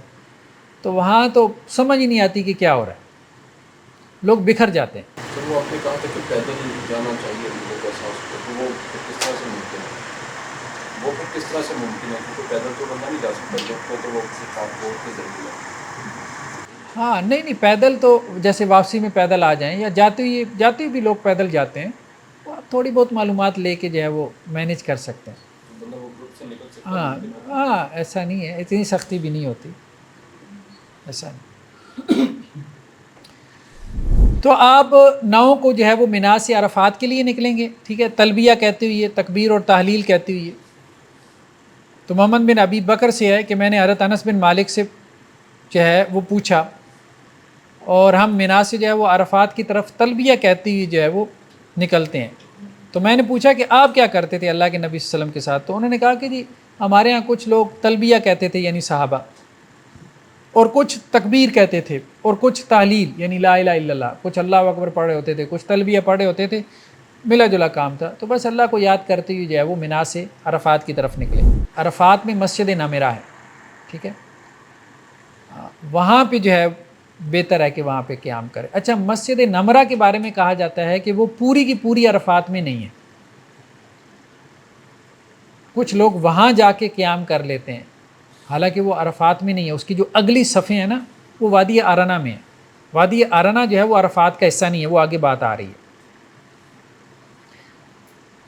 تو وہاں تو سمجھ ہی نہیں آتی کہ کیا ہو رہا ہے، لوگ بکھر جاتے ہیں۔ سر وہ آپ نے کہا تھا کہ پیدل جانا چاہیے لوگوں کو احساس ہوتا ہے، تو وہ پھر کس طرح سے ممکن ہے؟ وہ پھر کس طرح سے ممکن ہے؟ کیونکہ پیدل تو بندہ نہیں جا سکتا، جب تو وہ کسی ٹرانسپورٹ کے ذریعے ہے۔ ہاں نہیں پیدل تو جیسے واپسی میں پیدل آ جائیں، یا جاتے ہوئے بھی لوگ پیدل جاتے ہیں، وہ آپ تھوڑی بہت معلومات لے کے جو ہے وہ مینیج کر سکتے ہیں۔ بندہ وہ گروپ سے نکل سکتا ہے، ہاں ممکن ہے۔ ہاں ایسا نہیں ہے، اتنی سختی بھی نہیں ہوتی، ایسا نہیں۔ تو آپ 9 کو جو ہے وہ مینا سے عرفات کے لیے نکلیں گے، ٹھیک ہے، تلبیہ کہتے ہوئے، تکبیر اور تحلیل کہتے ہوئے۔ تو محمد بن ابی بکر سے ہے کہ میں نے حضرت انس بن مالک سے جو ہے وہ پوچھا، اور ہم مینا سے جو ہے وہ عرفات کی طرف تلبیہ کہتے ہوئے جو ہے وہ نکلتے ہیں، تو میں نے پوچھا کہ آپ کیا کرتے تھے اللہ کے نبی صلی اللہ علیہ وسلم کے ساتھ؟ تو انہوں نے کہا کہ جی ہمارے ہاں کچھ لوگ تلبیہ کہتے تھے یعنی صحابہ، اور کچھ تکبیر کہتے تھے، اور کچھ تحلیل یعنی لا الہ الا اللہ، کچھ اللہ اکبر پڑھے ہوتے تھے، کچھ تلبیہ پڑھے ہوتے تھے، ملا جلا کام تھا۔ تو بس اللہ کو یاد کرتے ہوئے جو ہے وہ مینا سے عرفات کی طرف نکلے۔ عرفات میں مسجد نمرہ ہے، ٹھیک ہے، وہاں پہ جو ہے بہتر ہے کہ وہاں پہ قیام کرے۔ اچھا مسجد نمرہ کے بارے میں کہا جاتا ہے کہ وہ پوری کی پوری عرفات میں نہیں ہے، کچھ لوگ وہاں جا کے قیام کر لیتے ہیں، حالانکہ وہ عرفات میں نہیں ہے، اس کی جو اگلی صفحے ہیں نا وہ وادی ارنا میں ہے، وادی ارنا جو ہے وہ عرفات کا حصہ نہیں ہے، وہ آگے بات آ رہی ہے۔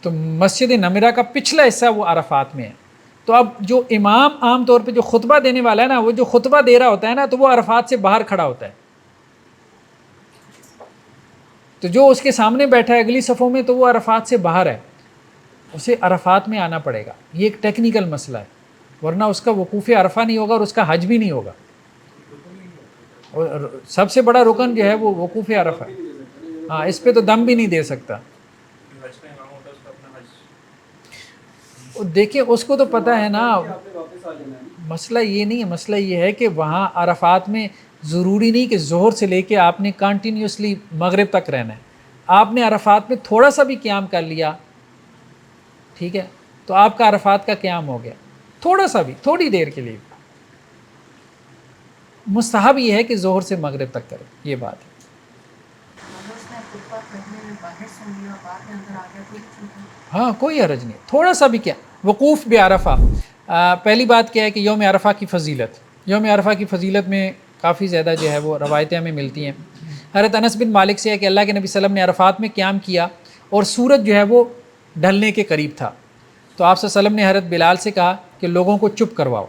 تو مسجد نمرہ کا پچھلا حصہ وہ عرفات میں ہے۔ تو اب جو امام عام طور پہ جو خطبہ دینے والا ہے نا، وہ جو خطبہ دے رہا ہوتا ہے نا تو وہ عرفات سے باہر کھڑا ہوتا ہے، تو جو اس کے سامنے بیٹھا ہے اگلی صفوں میں تو وہ عرفات سے باہر ہے، اسے عرفات میں آنا پڑے گا، یہ ایک ٹیکنیکل مسئلہ ہے، ورنہ اس کا وقوف عرفہ نہیں ہوگا اور اس کا حج بھی نہیں ہوگا۔ اور سب سے بڑا رکن جو ہے وہ وقوف عرفہ ہے، ہاں اس پہ تو دم بھی نہیں دے سکتا۔ دیکھیں اس کو تو پتہ ہے نا، مسئلہ یہ نہیں ہے، مسئلہ یہ ہے کہ وہاں عرفات میں ضروری نہیں کہ ظہر سے لے کے آپ نے کنٹینیوسلی مغرب تک رہنا ہے، آپ نے عرفات میں تھوڑا سا بھی قیام کر لیا، ٹھیک ہے، تو آپ کا عرفات کا قیام ہو گیا، تھوڑا سا بھی، تھوڑی دیر کے لیے۔ مستحب یہ ہے کہ ظہر سے مغرب تک کرے، یہ بات ہے۔ ہاں کوئی حرج نہیں، تھوڑا سا بھی کیا وقوف بعرفہ۔ پہلی بات کیا ہے کہ یوم عرفہ کی فضیلت، یوم عرفہ کی فضیلت میں کافی زیادہ جو ہے وہ روایتیں ہمیں ملتی ہیں۔ حضرت انس بن مالک سے ہے کہ اللہ کے نبی صلی اللہ علیہ وسلم نے عرفات میں قیام کیا اور سورج جو ہے وہ ڈھلنے کے قریب تھا، تو آپ صلی اللہ علیہ وسلم نے حضرت بلال سے کہا کہ لوگوں کو چپ کرواؤ،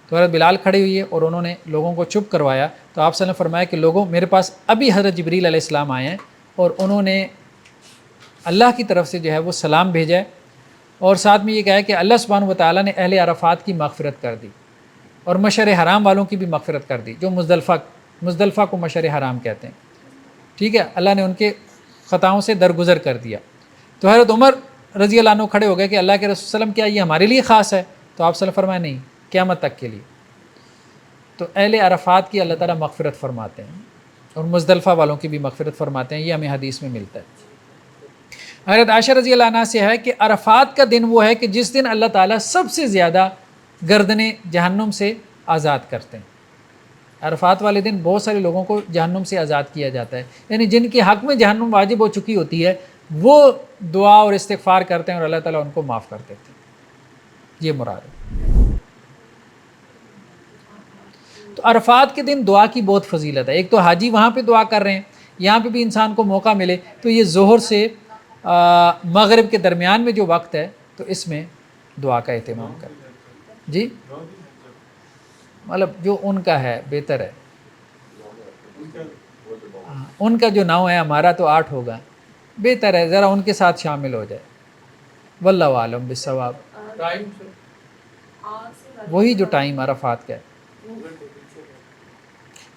تو حضرت بلال کھڑے ہوئے اور انہوں نے لوگوں کو چپ کروایا، تو آپ صلی اللہ علیہ وسلم نے فرمایا کہ لوگوں میرے پاس ابھی حضرت جبریل علیہ السلام آئے ہیں اور انہوں نے اللہ کی طرف سے جو ہے وہ سلام بھیجا ہے، اور ساتھ میں یہ کہا ہے کہ اللہ سبحانہ و تعالیٰ نے اہل عرفات کی مغفرت کر دی اور مشعر حرام والوں کی بھی مغفرت کر دی، جو مزدلفہ کو مشعر حرام کہتے ہیں، ٹھیک ہے، اللہ نے ان کے خطاؤں سے درگزر کر دیا۔ تو حضرت عمر رضی اللہ عنہ کھڑے ہو گئے کہ اللہ کے رسول صلی اللہ علیہ وسلم کیا یہ ہمارے لیے خاص ہے؟ تو آپ صلی اللہ علیہ وسلم فرمائے نہیں، قیامت تک کے لیے۔ تو اہل عرفات کی اللہ تعالیٰ مغفرت فرماتے ہیں اور مزدلفہ والوں کی بھی مغفرت فرماتے ہیں، یہ ہمیں حدیث میں ملتا ہے۔ حضرت عائشہ رضی اللہ عنہ سے ہے کہ عرفات کا دن وہ ہے کہ جس دن اللہ تعالیٰ سب سے زیادہ گردنیں جہنم سے آزاد کرتے ہیں. عرفات والے دن بہت سارے لوگوں کو جہنم سے آزاد کیا جاتا ہے، یعنی جن کے حق میں جہنم واجب ہو چکی ہوتی ہے وہ دعا اور استغفار کرتے ہیں اور اللہ تعالیٰ ان کو معاف کر دیتے ہیں. یہ مراد ہے. تو عرفات کے دن دعا کی بہت فضیلت ہے. ایک تو حاجی وہاں پہ دعا کر رہے ہیں، یہاں پہ بھی انسان کو موقع ملے تو یہ ظہر سے مغرب کے درمیان میں جو وقت ہے تو اس میں دعا کا اہتمام کریں. جی مطلب جو ان کا ہے بہتر ہے. ان کا جو 9 ہے، ہمارا تو 8 ہوگا، بہتر ہے ذرا ان کے ساتھ شامل ہو جائے. واللہ عالم بالصواب. ٹائم سے وہی جو ٹائم عرفات کا ہے.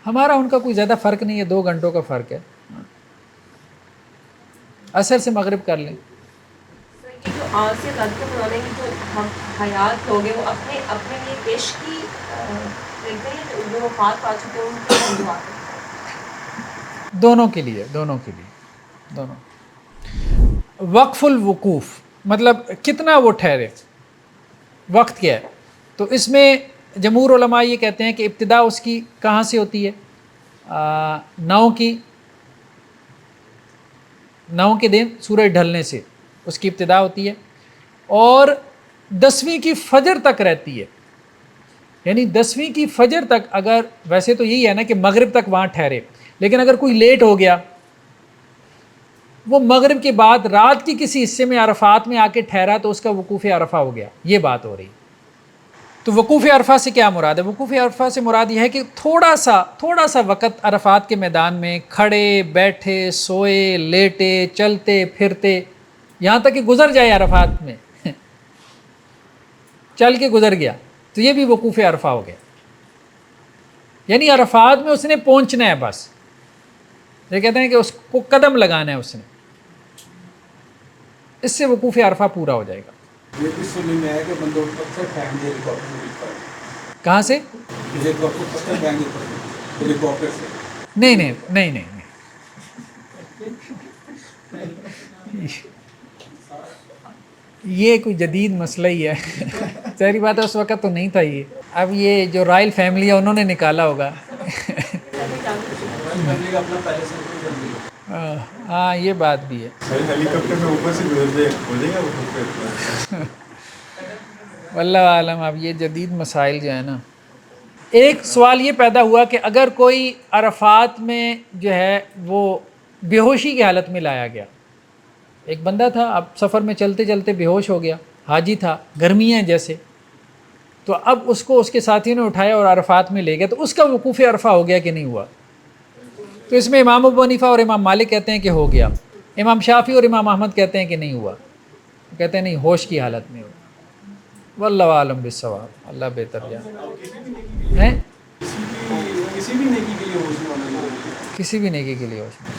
ہمارا ان کا کوئی زیادہ فرق نہیں ہے، 2 گھنٹوں کا فرق ہے. عصر سے مغرب کر لیں. یہ جو آج سے لڑکے بنانے کی جو ہم حیات لوگ ہیں وہ اپنے اپنے لیے پیش کی دیکھتے ہیں جو وفات پا چکے ہیں ان کے لیے دعا کرتے ہیں. دونوں کے لیے دونوں. وقف الوقوف مطلب کتنا وہ ٹھہرے، وقت کیا ہے. تو اس میں جمہور علماء یہ کہتے ہیں کہ ابتدا اس کی کہاں سے ہوتی ہے؟ 9 کے دن سورج ڈھلنے سے اس کی ابتدا ہوتی ہے اور 10ویں کی فجر تک رہتی ہے. یعنی 10ویں کی فجر تک، اگر ویسے تو یہی ہے نا کہ مغرب تک وہاں ٹھہرے، لیکن اگر کوئی لیٹ ہو گیا وہ مغرب کے بعد رات کی کسی حصے میں عرفات میں آ کے ٹھہرا تو اس کا وقوف عرفہ ہو گیا. یہ بات ہو رہی. تو وقوف عرفہ سے کیا مراد ہے؟ وقوف عرفہ سے مراد یہ ہے کہ تھوڑا سا وقت عرفات کے میدان میں کھڑے بیٹھے سوئے لیٹے چلتے پھرتے یہاں تک کہ گزر جائے عرفات میں چل کے گزر گیا تو یہ بھی وقوف عرفہ ہو گیا. یعنی عرفات میں اس نے پہنچنا ہے، بس یہ کہتے ہیں کہ اس کو قدم لگانا ہے اس نے، اس سے وقوف عرفہ پورا ہو جائے گا. یہ بھی سننے میں ہے کہ بندوں کو پتھر پھینک دے ہیلی کاپٹر سے ملتا ہے. کہاں سے؟ ہیلی کاپٹر پتھر پھینک دیتا ہے ہیلی کاپٹر سے. نہیں. یہ کوئی جدید مسئلہ ہی ہے. ظاہری بات ہے اس وقت تو نہیں تھا یہ. اب یہ جو رائل فیملی ہے انہوں نے نکالا ہوگا. فیملی کا اپنا پہلے سے کوئی جلدی ہے. ہاں یہ بات بھی ہے. ہیلی کاپٹر میں اوپر سے گزر جائے ہو جائے گا وہ. واللہ عالم. اب یہ جدید مسائل جو ہے نا. ایک سوال یہ پیدا ہوا کہ اگر کوئی عرفات میں جو ہے وہ بے ہوشی کی حالت میں لایا گیا، ایک بندہ تھا اب سفر میں چلتے چلتے بے ہوش ہو گیا، حاجی تھا، گرمی ہے جیسے، تو اب اس کو اس کے ساتھیوں نے اٹھایا اور عرفات میں لے گیا، تو اس کا وقوف عرفہ ہو گیا کہ نہیں ہوا؟ تو اس میں امام ابو حنیفہ اور امام مالک کہتے ہیں کہ ہو گیا. امام شافعی اور امام احمد کہتے ہیں کہ نہیں ہوا، کہتے ہیں نہیں ہوش کی حالت میں ہوا. واللہ عالم بالصواب. اللہ بہتر جانے. ہیں کسی بھی نیکی کے لیے ہوش میں ہونا ضروری ہے. کسی بھی نیکی کے لیے ہوش میں.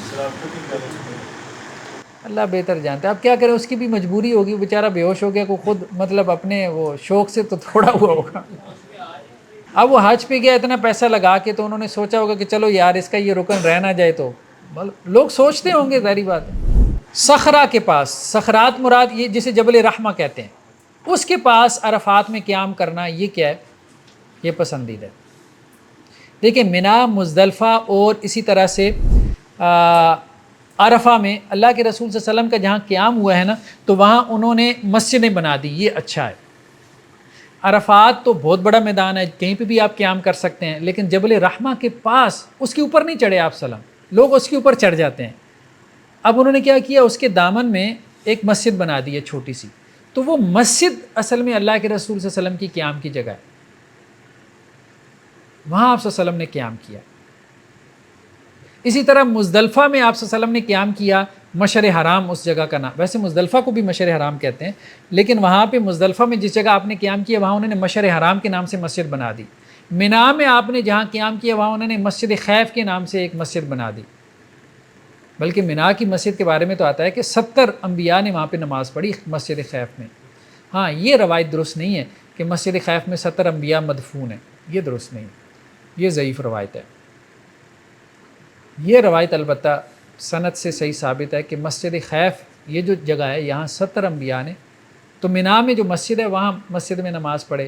اللہ بہتر جانتا ہے. اب کیا کرے، اس کی بھی مجبوری ہوگی، بیچارہ بے ہوش ہو گیا، کو خود مطلب اپنے وہ شوق سے تو تھوڑا ہوا ہوگا. اب وہ حج پہ گیا اتنا پیسہ لگا کے، تو انہوں نے سوچا ہوگا کہ چلو یار اس کا یہ رکن رہ نہ جائے، تو لوگ سوچتے ہوں گے، ظاہری بات ہے. صخرہ کے پاس، صخرات مراد یہ جسے جبل رحمہ کہتے ہیں، اس کے پاس عرفات میں قیام کرنا یہ کیا ہے؟ یہ پسندیدہ ہے. دیکھیں منا، مزدلفہ اور اسی طرح سے عرفہ میں اللہ کے رسول صلی اللہ علیہ وسلم کا جہاں قیام ہوا ہے نا، تو وہاں انہوں نے مسجدیں بنا دی. یہ اچھا ہے. عرفات تو بہت بڑا میدان ہے، کہیں پہ بھی آپ قیام کر سکتے ہیں، لیکن جبل رحمہ کے پاس اس کے اوپر نہیں چڑھے آپ سلام، لوگ اس کے اوپر چڑھ جاتے ہیں. اب انہوں نے کیا کیا، اس کے دامن میں ایک مسجد بنا دی ہے چھوٹی سی. تو وہ مسجد اصل میں اللہ کے رسول صلی اللہ علیہ وسلم کی قیام کی جگہ ہے، وہاں آپ صلی اللہ علیہ وسلم نے قیام کیا. اسی طرح مزدلفہ میں آپ صلی اللہ علیہ وسلم نے قیام کیا. مشعر حرام اس جگہ کا نام، ویسے مزدلفہ کو بھی مشعر حرام کہتے ہیں، لیکن وہاں پہ مزدلفہ میں جس جگہ آپ نے قیام کیا وہاں انہوں نے مشعر حرام کے نام سے مسجد بنا دی. منا میں آپ نے جہاں قیام کیا وہاں انہوں نے مسجد خیف کے نام سے ایک مسجد بنا دی. بلکہ منا کی مسجد کے بارے میں تو آتا ہے کہ 70 انبیاء نے وہاں پہ نماز پڑھی مسجد خیف میں. ہاں یہ روایت درست نہیں ہے کہ مسجد خیف میں 70 انبیاء مدفون ہیں، یہ درست نہیں، یہ ضعیف روایت ہے. یہ روایت البتہ سند سے صحیح ثابت ہے کہ مسجد خیف یہ جو جگہ ہے یہاں 70 انبیاء نے، تو منا میں جو مسجد ہے وہاں مسجد میں نماز پڑھے.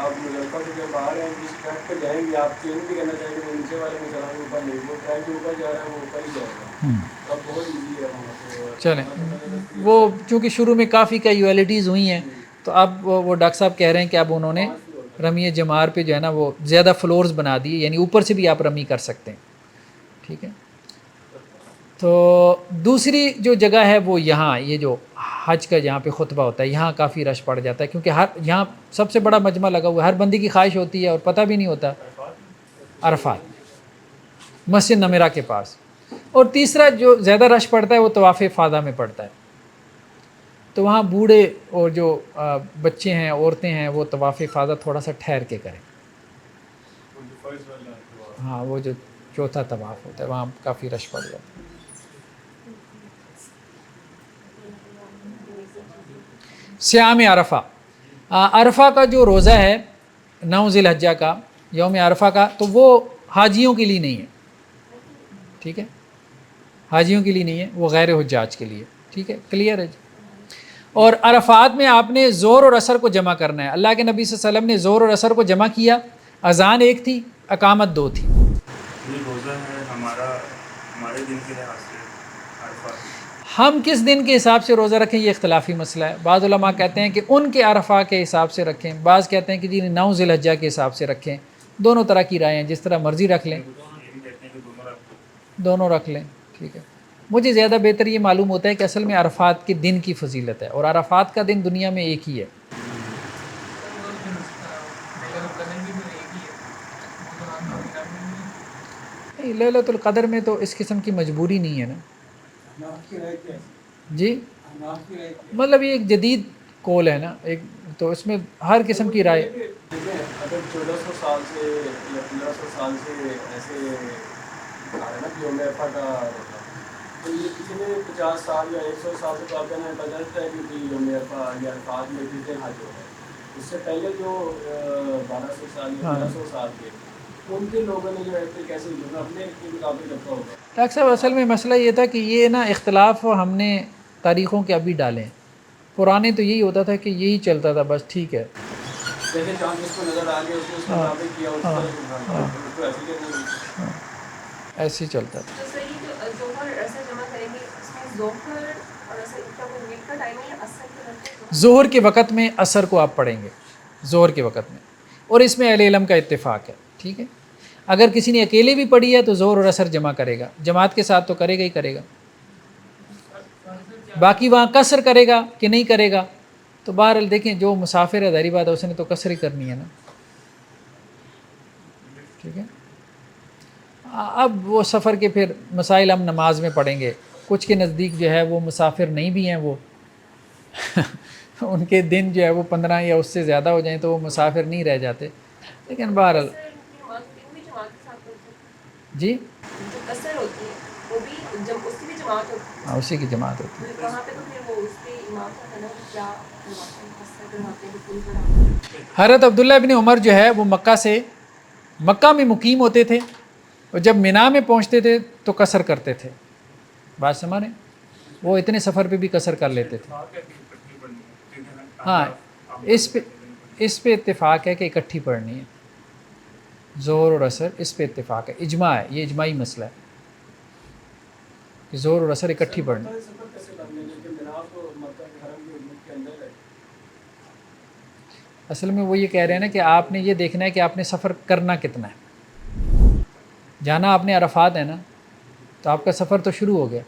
آپ مزدلفہ سے جب آ رہے ہیں جس ٹریک پہ جائیں گے آپ چینج بھی کرنا چاہیں گے وہ نیچے والے میں چلائیں گے اوپر نہیں وہ ٹریک جو اوپر جا رہا ہے وہ اوپر ہی جائے گا اب بہت ایزی ہے وہاں پہ چلیں وہ چونکہ شروع میں کافی کیجویلٹیز ہوئی ہیں تو اب وہ ڈاکٹر صاحب کہہ رہے ہیں کہ اب انہوں نے رمی جمار پہ جو ہے نا وہ زیادہ فلورز بنا دیے یعنی اوپر سے بھی آپ رمی کر سکتے ہیں. ٹھیک ہے. تو دوسری جو جگہ ہے وہ یہاں یہ جو حج کا جہاں پہ خطبہ ہوتا ہے یہاں کافی رش پڑ جاتا ہے کیونکہ یہاں سب سے بڑا مجمع لگا ہوا ہے ہر بندی کی خواہش ہوتی ہے اور پتہ بھی نہیں ہوتا. عرفات مسجد نمیرہ کے پاس. اور تیسرا جو زیادہ رش پڑتا ہے وہ طواف افاضہ میں پڑتا ہے تو وہاں بوڑھے اور جو بچے ہیں عورتیں ہیں وہ طواف افاضہ تھوڑا سا ٹھہر کے کریں. ہاں وہ جو چوتھا طواف ہوتا ہے وہاں کافی رش پڑ جاتا ہے. صیام عرفہ عرفہ کا جو روزہ ہے 9 ذی الحجہ کا یوم عرفہ کا تو وہ حاجیوں کے لیے نہیں ہے. ٹھیک ہے حاجیوں کے لیے نہیں ہے وہ غیر حجاج کے لیے. ٹھیک ہے کلیئر ہے جی. اور عرفات میں آپ نے ظہر اور عصر کو جمع کرنا ہے. اللہ کے نبی صلی اللہ علیہ وسلم نے ظہر اور عصر کو جمع کیا. اذان ایک تھی اقامت 2 تھی. یہ روزہ ہے ہمارے دن کے لحاظ سے عرفات ہم کس دن کے حساب سے روزہ رکھیں یہ اختلافی مسئلہ ہے. بعض علماء کہتے ہیں کہ ان کے عرفہ کے حساب سے رکھیں بعض کہتے ہیں کہ جی 9 ذی الحجہ کے حساب سے رکھیں. دونوں طرح کی رائے ہیں جس طرح مرضی رکھ لیں یہ بھی کہتے ہیں کہ دونوں رکھ لیں. ٹھیک ہے مجھے زیادہ بہتر یہ معلوم ہوتا ہے کہ اصل میں عرفات کے دن کی فضیلت ہے اور عرفات کا دن دنیا میں ایک ہی ہے. لیلۃ القدر میں تو اس قسم کی مجبوری نہیں ہے نا جی. مطلب یہ ایک جدید قول ہے نا ایک تو اس میں ہر قسم کی رائے. اگر 1400 سال سے یا 1500 سال سے ایسے آ رہا ہے نا کہ یوم عرفہ کا روزہ تو یہ کسی نے 50 سال یا 100 سال سے تو آپ نے پتہ چلتا ہے کہ یوم عرفہ یا عرفات میں کس دن حج ہو رہا ہے. اس سے پہلے جو 1200 سال یا 1300 سال کے ان کے لوگوں نے جو ہے پھر کیسے اپنے کے مطابق رکھا ہوگا. ڈاکٹر صاحب اصل میں مسئلہ یہ تھا کہ یہ نا اختلاف ہم نے تاریخوں کے ابھی ڈالے ہیں. پرانے تو یہی ہوتا تھا کہ یہی چلتا تھا بس. ٹھیک ہے جیسے چاند اس کو نظر آ گیا اس نے اس کے مطابق کیا اس کو ایسے کرنا ایسے ہی چلتا تھا. تو سر یہ جو ظہر اور عصر جمع کریں گے اس میں ظہر اور عصر کا کوئی وقت کا ٹائم ہے یا عصر کے وقت ظہر کے وقت میں عصر کو آپ پڑھیں گے ظہر کے وقت میں اور اس میں اہل علم کا اتفاق ہے. ٹھیک ہے اگر کسی نے اکیلے بھی پڑھی ہے تو ظہر اور عصر جمع کرے گا جماعت کے ساتھ تو کرے گا ہی کرے گا. باقی وہاں قصر کرے گا کہ نہیں کرے گا تو بہرحال دیکھیں جو مسافر ہے ظاہری بات ہے اس نے تو قصر ہی کرنی ہے نا. ٹھیک ہے اب وہ سفر کے پھر مسائل ہم نماز میں پڑھیں گے. کچھ کے نزدیک جو ہے وہ مسافر نہیں بھی ہیں وہ ان کے دن جو ہے وہ 15 یا اس سے زیادہ ہو جائیں تو وہ مسافر نہیں رہ جاتے. لیکن بہرحال جی جو قصر ہوتی ہے وہ بھی اس کی بھی جماعت ہوتی ہے. ہاں اسی کی جماعت ہوتی ہے. وہاں پہ تو پھر وہ اس پہ امام کا ہے نا کیا قصر کرواتے ہیں پوری طرح. حضرت عبداللہ ابن عمر جو ہے وہ مکہ میں مقیم ہوتے تھے اور جب مینا میں پہنچتے تھے تو قصر کرتے تھے. بات سمجھ رہے ہیں وہ اتنے سفر پہ بھی قصر کر لیتے تھے. ہاں اس پہ اتفاق ہے کہ اکٹھی پڑھنی ہے ظہر اور عصر. اس پہ اتفاق ہے اجماع ہے یہ اجماعی مسئلہ ہے کہ ظہر اور عصر اکٹھی پڑھنی. اصل میں وہ یہ کہہ رہے ہیں نا کہ آپ نے یہ دیکھنا ہے کہ آپ نے سفر کرنا کتنا ہے. جانا آپ نے عرفات ہے نا تو آپ کا سفر تو شروع ہو گیا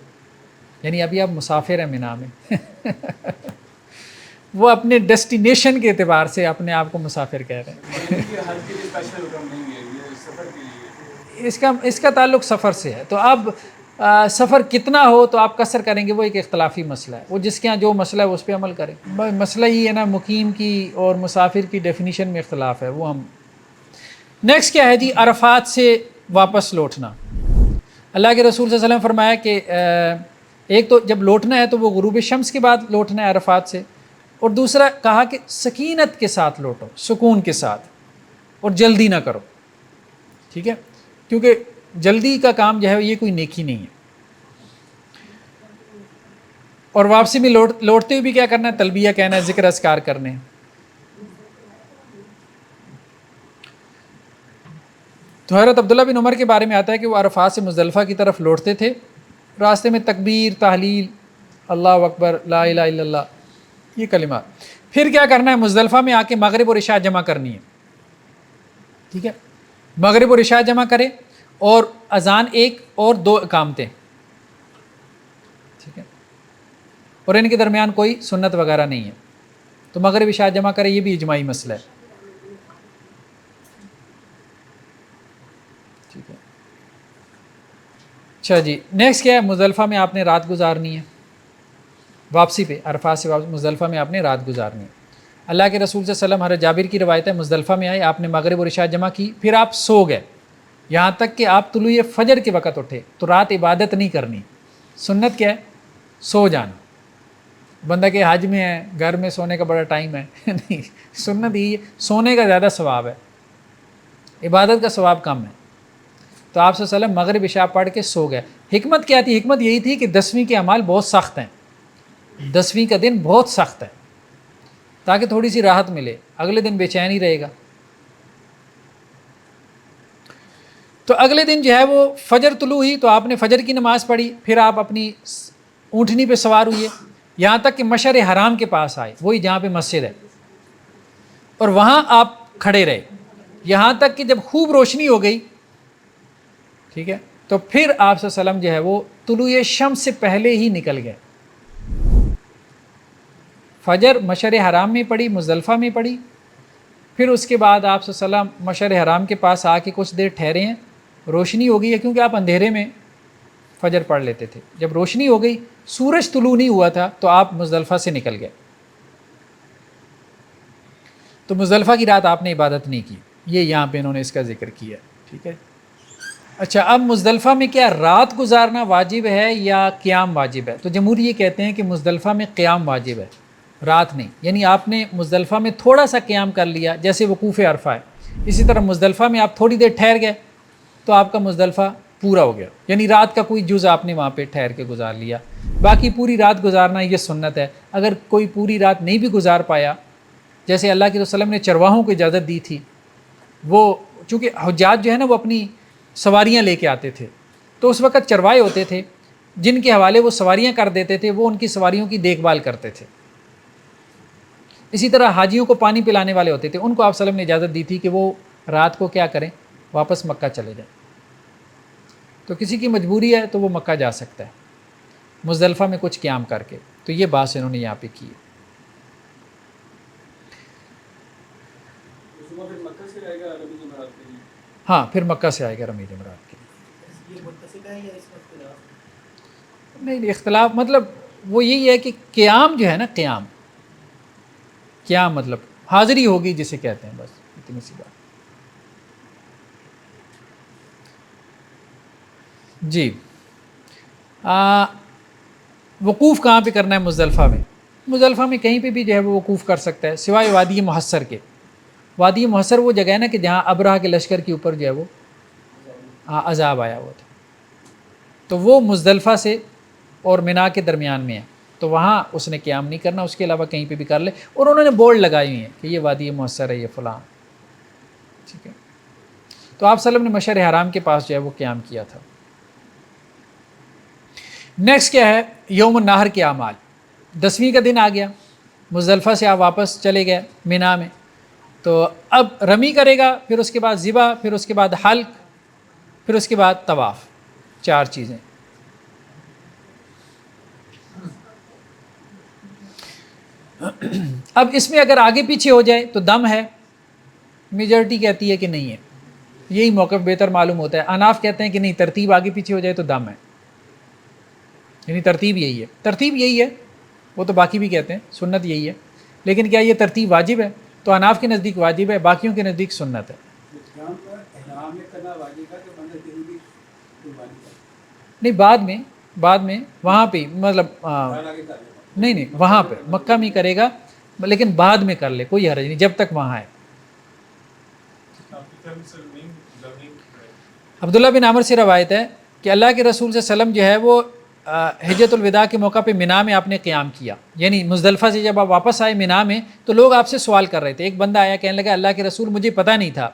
یعنی ابھی آپ مسافر ہیں مینا میں وہ اپنے ڈیسٹینیشن کے اعتبار سے اپنے آپ کو مسافر کہہ رہے ہیں. اس کا تعلق سفر سے ہے. تو اب سفر کتنا ہو تو آپ قصر کریں گے وہ ایک اختلافی مسئلہ ہے. وہ جس کے ہاں جو مسئلہ ہے اس پہ عمل کریں. مسئلہ یہ ہے نا مقیم کی اور مسافر کی ڈیفینیشن میں اختلاف ہے وہ ہم. نیکسٹ کیا ہے جی عرفات سے واپس لوٹنا. اللہ کے رسول صلی اللہ علیہ وسلم فرمایا کہ ایک تو جب لوٹنا ہے تو وہ غروب شمس کے بعد لوٹنا ہے عرفات سے اور دوسرا کہا کہ سکینت کے ساتھ لوٹو سکون کے ساتھ اور جلدی نہ کرو. ٹھیک ہے کیونکہ جلدی کا کام جو ہے یہ کوئی نیکی نہیں ہے. اور واپسی میں لوٹتے ہوئے بھی کیا کرنا ہے تلبیہ کہنا ہے ذکر اذکار کرنے ہیں. تو حضرت عبداللہ بن عمر کے بارے میں آتا ہے کہ وہ عرفات سے مزدلفہ کی طرف لوٹتے تھے، راستے میں تکبیر، تحلیل، اللہ اکبر، لا الہ الا اللہ، یہ کلمات. پھر کیا کرنا ہے؟ مزدلفہ میں آ کے مغرب اور عشاء جمع کرنی ہے. ٹھیک ہے، مغرب اور عشاء جمع کرے اور اذان 1 اور 2 اقامتیں. ٹھیک ہے، اور ان کے درمیان کوئی سنت وغیرہ نہیں ہے. تو مغرب عشاء جمع کرے، یہ بھی اجماعی مسئلہ ہے. ٹھیک ہے، اچھا جی، نیکسٹ کیا ہے؟ مزدلفہ میں آپ نے رات گزارنی ہے. واپسی پہ عرفات سے واپس مزدلفہ میں آپ نے رات گزارنی ہے. اللہ کے رسول صلی اللہ علیہ وسلم، حضرت جابر کی روایت ہے، مزدلفہ میں آئے، آپ نے مغرب اور عشاء جمع کی، پھر آپ سو گئے یہاں تک کہ آپ طلوع فجر کے وقت اٹھے. تو رات عبادت نہیں کرنی، سنت کیا ہے؟ سو جانا. بندہ کہ حج میں ہے، گھر میں سونے کا بڑا ٹائم ہے نہیں، سنت یہ سونے کا زیادہ ثواب ہے، عبادت کا ثواب کم ہے. تو آپ صلی اللہ علیہ وسلم مغرب عشاء پڑھ کے سو گئے. حکمت کیا تھی؟ حکمت یہی تھی کہ 10ویں کے اعمال بہت سخت ہیں، 10ویں کا دن بہت سخت ہے، تاکہ تھوڑی سی راحت ملے، اگلے دن بے چین ہی رہے گا. تو اگلے دن جو ہے وہ فجر طلوع ہوئی تو آپ نے فجر کی نماز پڑھی، پھر آپ اپنی اونٹنی پہ سوار ہوئے یہاں تک کہ مشعر حرام کے پاس آئے، وہی جہاں پہ مسجد ہے، اور وہاں آپ کھڑے رہے یہاں تک کہ جب خوب روشنی ہو گئی. ٹھیک ہے، تو پھر آپ صلی اللہ علیہ وسلم جو ہے وہ طلوع شمس سے پہلے ہی نکل گئے. فجر مشعر حرام میں پڑھی، مزدلفہ میں پڑھی، پھر اس کے بعد آپ صلی اللہ علیہ وسلم مشعر حرام کے پاس آ کے کچھ دیر ٹھہرے ہیں. روشنی ہو گئی ہے، کیونکہ آپ اندھیرے میں فجر پڑھ لیتے تھے. جب روشنی ہو گئی، سورج طلوع نہیں ہوا تھا، تو آپ مزدلفہ سے نکل گئے. تو مزدلفہ کی رات آپ نے عبادت نہیں کی، یہ یہاں پہ انہوں نے اس کا ذکر کیا. ٹھیک ہے، اچھا، اب مزدلفہ میں کیا رات گزارنا واجب ہے یا قیام واجب ہے؟ تو جمہور یہ کہتے ہیں کہ مزدلفہ میں قیام واجب ہے، رات نہیں. یعنی آپ نے مزدلفہ میں تھوڑا سا قیام کر لیا، جیسے وقوف عرفہ ہے، اسی طرح مزدلفہ میں آپ تھوڑی دیر ٹھہر گئے تو آپ کا مزدلفہ پورا ہو گیا. یعنی رات کا کوئی جز آپ نے وہاں پہ ٹھہر کے گزار لیا. باقی پوری رات گزارنا یہ سنت ہے. اگر کوئی پوری رات نہیں بھی گزار پایا، جیسے اللہ کے رسول صلی اللہ علیہ وسلم نے چرواہوں کو اجازت دی تھی، وہ چونکہ حجاج جو ہے نا وہ اپنی سواریاں لے کے آتے تھے، تو اس وقت چروائے ہوتے تھے جن کے حوالے وہ سواریاں کر دیتے تھے، وہ ان کی سواریوں کی دیکھ بھال کرتے تھے. اسی طرح حاجیوں کو پانی پلانے والے ہوتے تھے، ان کو آپ صلی اللہ علیہ وسلم نے اجازت دی تھی کہ وہ رات کو کیا کریں؟ واپس مکہ چلے جائیں. تو کسی کی مجبوری ہے تو وہ مکہ جا سکتا ہے مزدلفہ میں کچھ قیام کر کے. تو یہ بات انہوں نے یہاں پہ کی ہے. پھر مکہ سے رہے گا رمی جمعرات کے لیے. ہاں، پھر مکہ سے آئے گا رمی جمعرات کے لیے. نہیں، اختلاف مطلب وہ یہی ہے کہ قیام جو ہے نا، قیام مطلب حاضری ہوگی جسے کہتے ہیں، بس اتنی سی بات. جی، وقوف کہاں پہ کرنا ہے مزدلفہ میں؟ مزدلفہ میں کہیں پہ بھی جو ہے وہ وقوف کر سکتا ہے، سوائے وادی محصر کے. وادی محصر وہ جگہ ہے نا کہ جہاں ابرہہ کے لشکر کے اوپر جو ہے وہ عذاب آیا ہوا تھا، تو وہ مزدلفہ سے اور منا کے درمیان میں ہے، تو وہاں اس نے قیام نہیں کرنا. اس کے علاوہ کہیں پہ بھی کر لے. اور انہوں نے بورڈ لگائی ہوئی ہیں کہ یہ وادی محصر ہے، یہ فلاں. ٹھیک ہے، تو آپ صلی اللہ علیہ وسلم نے مشعر حرام کے پاس جو ہے وہ قیام کیا تھا. نیکسٹ کیا ہے؟ یوم النحر کے اعمال. 10ویں کا دن آ گیا، مزدلفہ سے آپ واپس چلے گئے منا میں، تو اب رمی کرے گا، پھر اس کے بعد ذبح، پھر اس کے بعد حلق، پھر اس کے بعد طواف. 4 چیزیں. اب اس میں اگر آگے پیچھے ہو جائے تو دم ہے، میجورٹی کہتی ہے کہ نہیں ہے، یہی موقف بہتر معلوم ہوتا ہے. اناف کہتے ہیں کہ نہیں، ترتیب آگے پیچھے ہو جائے تو دم ہے، یعنی ترتیب یہی ہے. ترتیب یہی ہے، وہ تو باقی بھی کہتے ہیں سنت یہی ہے، لیکن کیا یہ ترتیب واجب ہے؟ تو اناف کے نزدیک واجب ہے، باقیوں کے نزدیک سنت ہے. نہیں، بعد میں وہاں پہ مطلب نہیں وہاں پہ مکہ میں کرے گا، لیکن بعد میں کر لے، کوئی حرج نہیں جب تک وہاں ہے. عبداللہ بن عمر سے روایت ہے کہ اللہ کے رسول صلی اللہ علیہ وسلم جو ہے وہ حجۃ الوداع کے موقع پہ منا میں آپ نے قیام کیا. یعنی مزدلفہ سے جب آپ واپس آئے منا میں تو لوگ آپ سے سوال کر رہے تھے. ایک بندہ آیا کہنے لگا اللہ کے رسول مجھے پتہ نہیں تھا،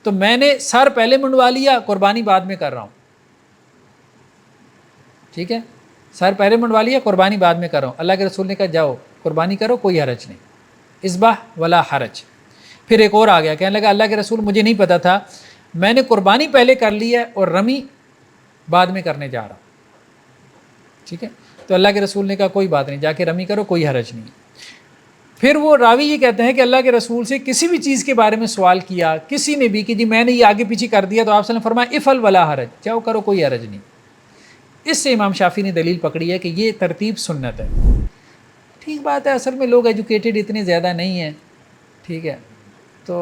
تو میں نے سر پہلے منڈوا لیا، قربانی بعد میں کر رہا ہوں، ٹھیک ہے، سر پہلے منڈوا لیا، قربانی بعد میں کر رہا ہوں۔ اللہ کے رسول نے کہا جاؤ قربانی کرو، کوئی حرج نہیں، اذبح ولا حرج۔ پھر ایک اور آ گیا، کہنے لگا اللہ کے رسول مجھے نہیں پتا تھا، میں نے قربانی پہلے کر لی ہے اور رمی بعد میں کرنے جا رہا ہوں، ٹھیک ہے۔ تو اللہ کے رسول نے کہا کوئی بات نہیں، جا کے رمی کرو، کوئی حرج نہیں۔ پھر وہ راوی یہ کہتے ہیں کہ اللہ کے رسول سے کسی بھی چیز کے بارے میں سوال کیا کسی نے بھی کہ جی میں نے یہ آگے پیچھے کر دیا، تو آپ صلی اللہ علیہ وسلم فرمایا افعل ولا حرج، جاؤ کرو، کوئی حرج نہیں۔ اس سے امام شافعی نے دلیل پکڑی ہے کہ یہ ترتیب سنت ہے۔ ٹھیک بات ہے، اصل میں لوگ ایجوکیٹڈ اتنے زیادہ نہیں ہیں، ٹھیک ہے، تو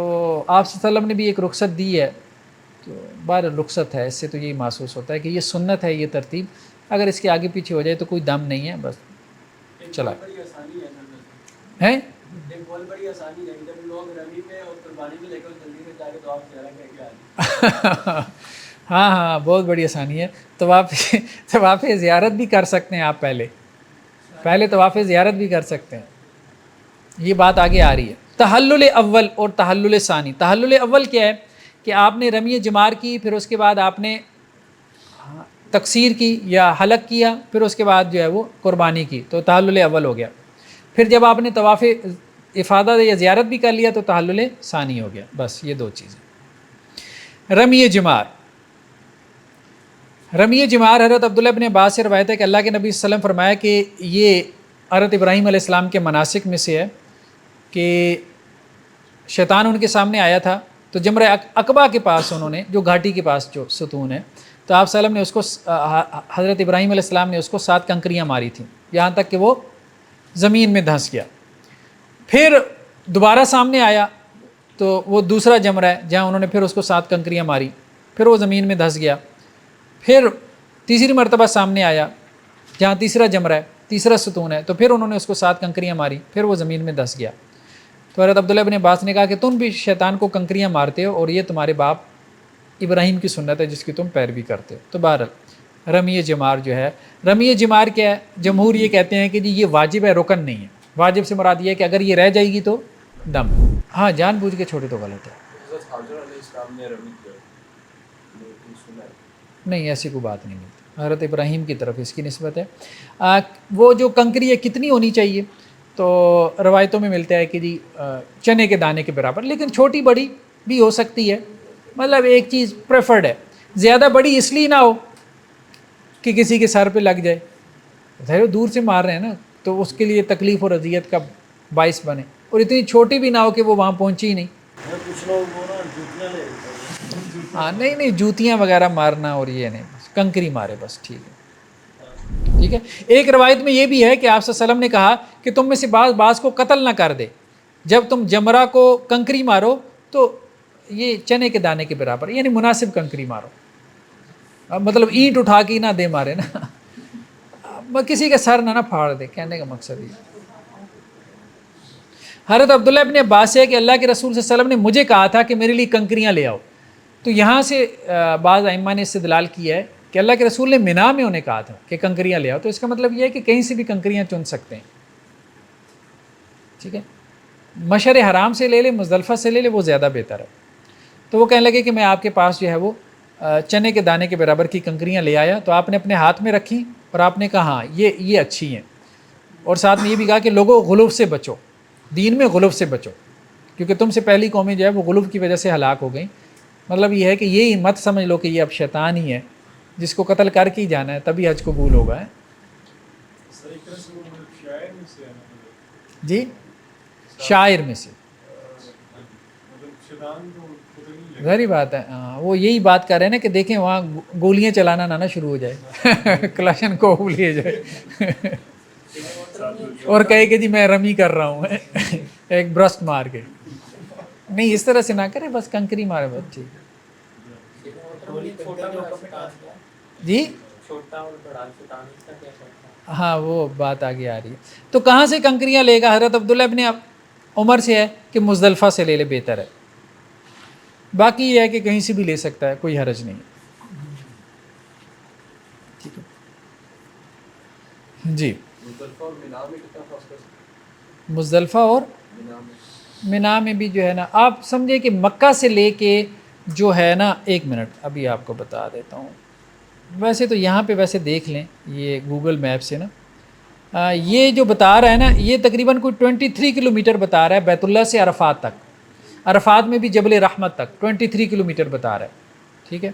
آپ صلی اللہ علیہ وسلم نے بھی ایک رخصت دی ہے، تو بہر رخصت ہے، اس سے تو یہی محسوس ہوتا ہے کہ یہ سنت ہے، یہ ترتیب، اگر اس کے آگے پیچھے ہو جائے تو کوئی دم نہیں ہے، بس چلا بڑی آسانی ہے ہے۔ ایک بہت بڑی آسانی ہے کہ جب لوگ رمی میں اور قربانی میں لے کر جلدی میں جا کے تو آپ چہرہ کہہ کے آ جائیں۔ ہاں ہاں، بہت بڑی آسانی ہے۔ طواف زیارت بھی کر سکتے ہیں آپ، پہلے طواف زیارت بھی کر سکتے ہیں، یہ بات آگے آ رہی ہے۔ تحلل اول اور تحلل ثانی۔ تحلل اول کیا ہے کہ آپ نے رمی جمار کی، پھر اس کے بعد آپ نے تقصیر کی یا حلق کیا، پھر اس کے بعد جو ہے وہ قربانی کی، تو تحلل اول ہو گیا۔ پھر جب آپ نے طواف افادہ یا زیارت بھی کر لیا تو تحلل ثانی ہو گیا، بس یہ دو چیزیں۔ رمی جمار، رمی جمار حضرت عبداللہ ابن عباس سے روایت ہے کہ اللہ کے نبی صلی اللہ علیہ وسلم فرمایا کہ یہ حضرت ابراہیم علیہ السلام کے مناسک میں سے ہے کہ شیطان ان کے سامنے آیا تھا، تو جمرہ عقبہ کے پاس انہوں نے، جو گھاٹی کے پاس جو ستون ہے، تو آپ صلی اللہ علیہ وسلم نے اس کو، حضرت ابراہیم علیہ السلام نے اس کو 7 کنکریاں ماری تھیں، یہاں تک کہ وہ زمین میں دھنس گیا۔ پھر دوبارہ سامنے آیا تو وہ دوسرا جمرہ ہے جہاں انہوں نے پھر اس کو 7 کنکریاں ماری، پھر وہ زمین میں دھنس گیا۔ پھر تیسری مرتبہ سامنے آیا جہاں تیسرا جمرہ ہے، تیسرا ستون ہے، تو پھر انہوں نے اس کو 7 کنکریاں ماری، پھر وہ زمین میں دھنس گیا۔ تو حضرت عبداللہ ابن عباس نے کہا کہ تم بھی شیطان کو کنکریاں مارتے ہو اور یہ تمہارے باپ ابراہیم کی سنت ہے جس کی تم پیروی کرتے ہو۔ تو بہرحال رمی جمار جو ہے، رمی جمار کیا ہے، جمہور یہ کہتے ہیں کہ جی یہ واجب ہے، رکن نہیں ہے۔ واجب سے مراد یہ ہے کہ اگر یہ رہ جائے گی تو دم، ہاں جان بوجھ کے چھوڑے تو غلط ہے، حضرت حاضر علیہ السلام نے رمی کیا لیکن سنا ہے نہیں ایسی کوئی بات نہیں ملتی، حضرت ابراہیم کی طرف اس کی نسبت ہے۔ وہ جو کنکری ہے کتنی ہونی چاہیے، تو روایتوں میں ملتا ہے کہ جی چنے کے دانے کے برابر، لیکن چھوٹی بڑی بھی ہو سکتی ہے، مطلب ایک چیز پریفرڈ ہے، زیادہ بڑی اس لیے نہ ہو کہ کسی کے سر پہ لگ جائے، ظاہر دور سے مار رہے ہیں نا، تو اس کے لیے تکلیف اور اذیت کا باعث بنے، اور اتنی چھوٹی بھی نہ ہو کہ وہ وہاں پہنچی ہی نہیں۔ کچھ لوگ وہ نا جوتیاں لے لیتے ہیں۔ ہاں نہیں جوتیاں وغیرہ مارنا اور یہ نہیں، بس کنکری مارے بس، ٹھیک ہے ٹھیک ہے۔ ایک روایت میں یہ بھی ہے کہ آپ صلی اللہ علیہ وسلم نے کہا کہ تم میں سے بعض کو قتل نہ کر دے، جب تم جمرہ کو کنکری مارو تو یہ چنے کے دانے کے برابر، یعنی مناسب کنکری مارو، مطلب اینٹ اٹھا کے نہ دے مارے نا، کسی کا سر نہ پھاڑ دے، کہنے کا مقصد یہ۔ حضرت عبداللہ ابن عباس سے ہے کہ اللہ کے رسول صلی اللہ علیہ وسلم نے مجھے کہا تھا کہ میرے لیے کنکریاں لے آؤ، تو یہاں سے بعض ائمہ نے استدلال کیا ہے کہ اللہ کے رسول نے منا میں انہیں کہا تھا کہ کنکریاں لے آؤ، تو اس کا مطلب یہ ہے کہ کہیں سے بھی کنکریاں چن سکتے ہیں، ٹھیک ہے، مشعر حرام سے لے لے، مزدلفہ سے لے لے، وہ زیادہ بہتر ہے۔ تو وہ کہنے لگے کہ میں آپ کے پاس جو ہے وہ چنے کے دانے کے برابر کی کنکریاں لے آیا، تو آپ نے اپنے ہاتھ میں رکھی اور آپ نے کہا ہاں یہ اچھی ہیں، اور ساتھ میں یہ بھی کہا کہ لوگوں غلو سے بچو، دین میں غلو سے بچو، کیونکہ تم سے پہلی قومیں جو ہے وہ غلو کی وجہ سے ہلاک ہو گئیں۔ مطلب یہ ہے کہ یہی مت سمجھ لو کہ یہ اب شیطان ہی ہے جس کو قتل کر کے ہی جانا ہے، تبھی حج قبول ہوگا ہے۔ جی شاعر میں سے ظاہری بات ہے، وہ یہی بات کر رہے ہیں نا کہ دیکھیں وہاں گولیاں چلانا نہ شروع ہو جائے، کلاشن کو لے جائے اور کہے کہ جی میں رمی کر رہا ہوں ایک برسٹ مار کے، نہیں اس طرح سے نہ کرے، بس کنکری مارے بس، ٹھیک جی ہاں وہ بات آگے آ رہی ہے۔ تو کہاں سے کنکریاں لے گا؟ حضرت عبداللہ ابن عمر سے ہے کہ مزدلفہ سے لے لے، بہتر ہے، باقی یہ ہے کہ کہیں سے بھی لے سکتا ہے، کوئی حرج نہیں ٹھیک ہے جی۔ مزدلفہ اور منا میں بھی جو ہے نا، آپ سمجھیں کہ مکہ سے لے کے جو ہے نا، ایک منٹ ابھی آپ کو بتا دیتا ہوں. ویسے تو یہاں پہ ویسے دیکھ لیں یہ گوگل میپ سے نا، یہ جو بتا رہا ہے نا، یہ تقریباً کوئی 23 کلومیٹر بتا رہا ہے بیت اللہ سے عرفات تک. عرفات میں بھی جبل رحمت تک 23 کلومیٹر بتا رہا ہے. ٹھیک ہے،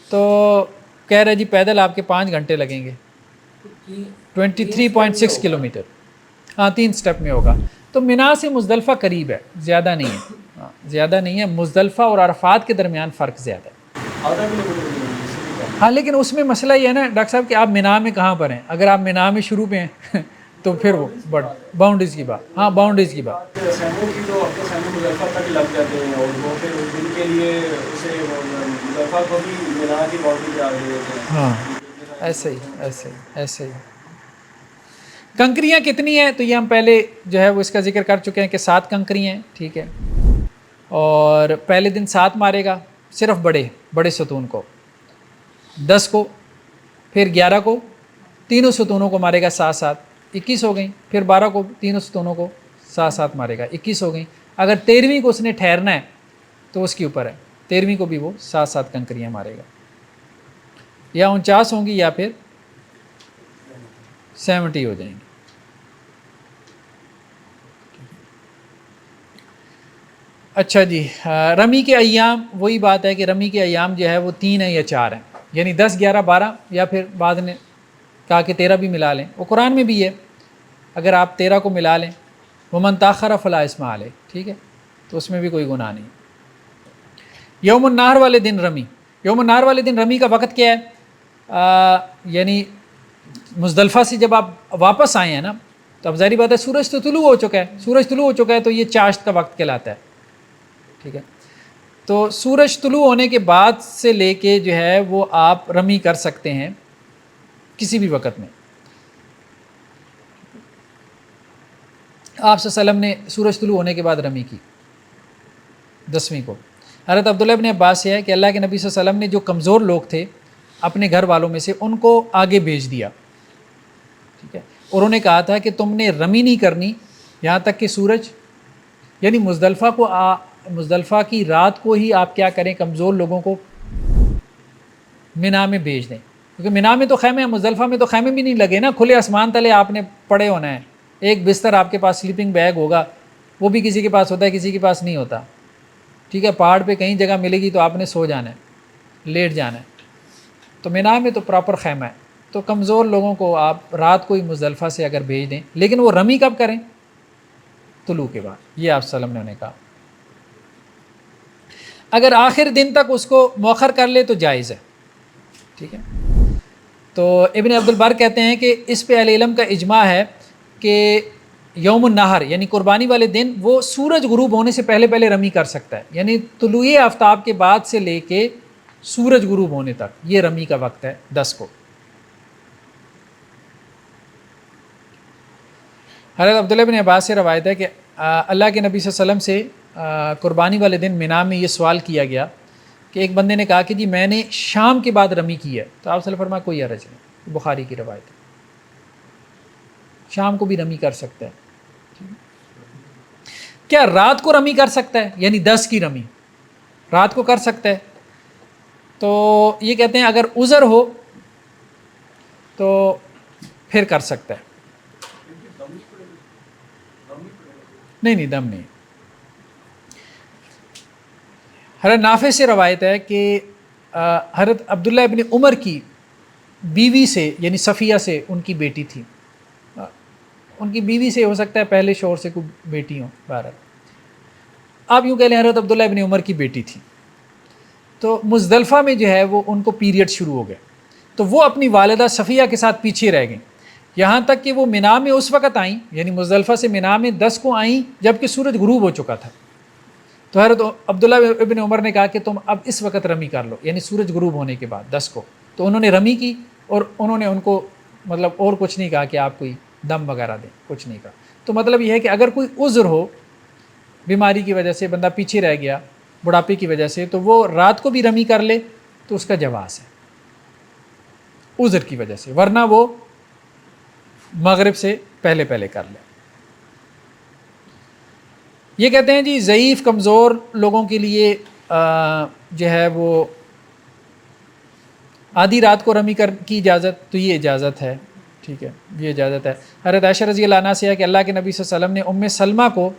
تو کہہ رہے جی پیدل آپ کے 5 گھنٹے لگیں گے. 23.6 کلومیٹر، ہاں 3 سٹیپ میں ہوگا. تو منا سے مزدلفہ قریب ہے، زیادہ نہیں ہے. ہاں زیادہ نہیں ہے، مزدلفہ اور عرفات کے درمیان فرق زیادہ ہے. آدھا کلو میٹر. ہاں لیکن اس میں مسئلہ یہ ہے نا ڈاکٹر صاحب کہ آپ منا میں کہاں پر ہیں. اگر آپ منا میں شروع پہ ہیں تو پھر وہ باؤنڈریز کی بات، ہاں باؤنڈریز کی بات. سیمو کی تو اب تو سیمو مظفر تک لگ جاتے ہیں، اور وہ پھر اس دن کے لیے اسے مظفر کو بھی منا کی باؤنڈری پہ آ گئے ہوتے ہیں. ہاں ایسے ہی. کنکریاں کتنی ہیں تو یہ ہم پہلے جو ہے وہ اس کا ذکر کر چکے ہیں کہ 7 کنکریاں ہیں. ٹھیک ہے، اور پہلے دن 7 مارے گا صرف بڑے ستون کو، 10 کو، پھر 11 کو، تینوں ستونوں کو مارے گا 7 21 ہو گئیں. پھر 12 کو تینوں ستونوں کو 7 مارے گا 21 ہو گئیں. اگر 13ویں کو اس نے ٹھہرنا ہے تو اس کے اوپر ہے، 13ویں کو بھی وہ 7 کنکریاں مارے گا. یا 49 ہوں گی یا پھر 70 ہو جائیں گی. اچھا جی، رمی کے ایام وہی بات ہے کہ رمی کے ایام جو ہے وہ 3 ہیں یا 4 ہیں، یعنی 10 11 12، یا پھر بعد نے کہا کہ 13 بھی ملا لیں. وہ قرآن میں بھی ہے، اگر آپ 13 کو ملا لیں، ومن تاخر فلا اسم علیہ. ٹھیک ہے، تو اس میں بھی کوئی گناہ نہیں. یوم النہر والے دن رمی، یوم النہر والے دن رمی کا وقت کیا ہے؟ یعنی مزدلفہ سے جب آپ واپس آئے ہیں نا، تو اب ظاہری بات ہے سورج تو طلوع ہو چکا ہے، تو یہ چاشت کا وقت کہلاتا ہے. ٹھیک ہے، تو سورج طلوع ہونے کے بعد سے لے کے جو ہے وہ آپ رمی کر سکتے ہیں کسی بھی وقت میں. آپ صلی اللہ علیہ وسلم نے سورج طلوع ہونے کے بعد رمی کی 10ویں کو. حضرت عبداللہ ابن عباس سے ہے کہ اللہ کے نبی صلی اللہ علیہ وسلم نے جو کمزور لوگ تھے اپنے گھر والوں میں سے ان کو آگے بھیج دیا. ٹھیک ہے، اور انہوں نے کہا تھا کہ تم نے رمی نہیں کرنی یہاں تک کہ سورج، یعنی مزدلفہ کی رات کو ہی آپ کیا کریں، کمزور لوگوں کو منا میں بھیج دیں. کیونکہ منا میں تو خیمے ہیں، مزدلفہ میں تو خیمے بھی نہیں لگے نا، کھلے آسمان تلے آپ نے پڑے ہونا ہے. ایک بستر آپ کے پاس سلیپنگ بیگ ہوگا، وہ بھی کسی کے پاس ہوتا ہے کسی کے پاس نہیں ہوتا. ٹھیک ہے، پہاڑ پہ کہیں جگہ ملے گی تو آپ نے سو جانا ہے، لیٹ جانا ہے. تو منا میں تو پراپر خیمہ ہے. تو کمزور لوگوں کو آپ رات کو ہی مزدلفہ سے اگر بھیج دیں، لیکن وہ رمی کب کریں؟ طلوع کے بعد. یہ آپ صلی اللہ علیہ وسلم نے کہا. اگر آخر دن تک اس کو مؤخر کر لے تو جائز ہے. ٹھیک ہے، تو ابن عبد البر کہتے ہیں کہ اس پہ اہل علم کا اجماع ہے کہ یوم النہر یعنی قربانی والے دن وہ سورج غروب ہونے سے پہلے رمی کر سکتا ہے. یعنی طلوع آفتاب کے بعد سے لے کے سورج غروب ہونے تک یہ رمی کا وقت ہے 10 کو. حضرت عبداللہ بن عباس سے روایت ہے کہ اللہ کے نبی صلی اللہ علیہ وسلم سے قربانی والے دن منا میں یہ سوال کیا گیا کہ ایک بندے نے کہا کہ جی میں نے شام کے بعد رمی کی ہے. تو آپ صلی اللہ علیہ وسلم فرمایا کوئی حرج نہیں، بخاری کی روایت ہے، شام کو بھی رمی کر سکتا ہے. کیا رات کو رمی کر سکتا ہے؟ یعنی 10 کی رمی رات کو کر سکتا ہے. تو یہ کہتے ہیں اگر عذر ہو تو پھر کر سکتا ہے. نہیں دم نہیں. حضرت نافع سے روایت ہے کہ حضرت عبداللہ ابن عمر کی بیوی سے یعنی صفیہ سے ان کی بیٹی تھی، ان کی بیوی سے ہو سکتا ہے پہلے شوہر سے کوئی بیٹی ہوں، بہرحال آپ یوں کہہ لیں حضرت عبداللہ ابن عمر کی بیٹی تھی. تو مزدلفہ میں جو ہے وہ ان کو پیریڈ شروع ہو گئے، تو وہ اپنی والدہ صفیہ کے ساتھ پیچھے رہ گئیں، یہاں تک کہ وہ منا میں اس وقت آئیں، یعنی مزدلفہ سے منا میں 10 کو آئیں جب کہ سورج غروب ہو چکا تھا. تو حضرت عبداللہ ابن عمر نے کہا کہ تم اب اس وقت رمی کر لو، یعنی سورج غروب ہونے کے بعد 10 کو. تو انہوں نے رمی کی اور انہوں نے ان کو مطلب اور کچھ نہیں کہا کہ آپ کوئی دم وغیرہ دیں، کچھ نہیں کہا. تو مطلب یہ ہے کہ اگر کوئی عذر ہو، بیماری کی وجہ سے بندہ پیچھے رہ گیا، بڑھاپے کی وجہ سے، تو وہ رات کو بھی رمی کر لے تو اس کا جواز ہے عذر کی وجہ سے، ورنہ وہ مغرب سے پہلے کر لے. یہ کہتے ہیں جی ضعیف کمزور لوگوں کے لیے جو ہے وہ آدھی رات کو رمی کی اجازت، تو یہ اجازت ہے، ٹھیک ہے، یہ اجازت ہے۔ حضرت عائشہ رضی اللہ عنہ سے ہے کہ اللہ کے نبی صلی اللہ علیہ وسلم نے ام سلمہ کو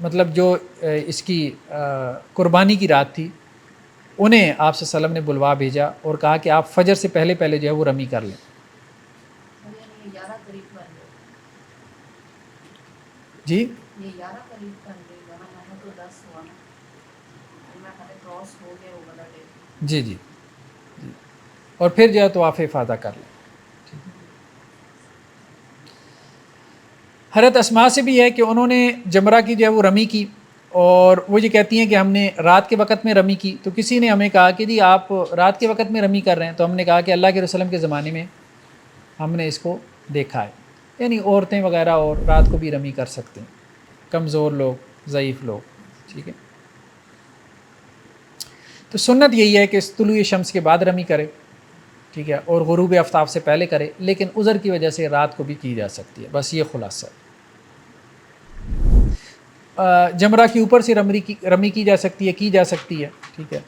مطلب جو اس کی قربانی کی رات تھی، انہیں آپ صلی اللہ علیہ وسلم نے بلوا بھیجا اور کہا کہ آپ فجر سے پہلے پہلے جو ہے وہ رمی کر لیں۔ یہ 11 قریب بن گئے، جی یہ 11 قریب بن گئے، میں نے تو 10 ہوا نا، میں کراس ہو گیا وہ والا ڈے۔ جی جی جی، اور پھر جو ہے طواف افاضہ کر لیں۔ حضرت اسماء سے بھی ہے کہ انہوں نے جمرہ کی جو ہے وہ رمی کی، اور وہ یہ کہتی ہیں کہ ہم نے رات کے وقت میں رمی کی، تو کسی نے ہمیں کہا کہ جی آپ رات کے وقت میں رمی کر رہے ہیں، تو ہم نے کہا کہ اللہ کے رسول کے زمانے میں ہم نے اس کو دیکھا ہے، یعنی عورتیں وغیرہ اور رات کو بھی رمی کر سکتے ہیں، کمزور لوگ، ضعیف لوگ، ٹھیک ہے۔ تو سنت یہی ہے کہ طلوع شمس کے بعد رمی کرے، ٹھیک ہے، اور غروب آفتاب سے پہلے کرے، لیکن عذر کی وجہ سے رات کو بھی کی جا سکتی ہے، بس یہ خلاصہ ہے۔ جمرہ کے اوپر سے رمی کی جا سکتی ہے، ٹھیک ہے،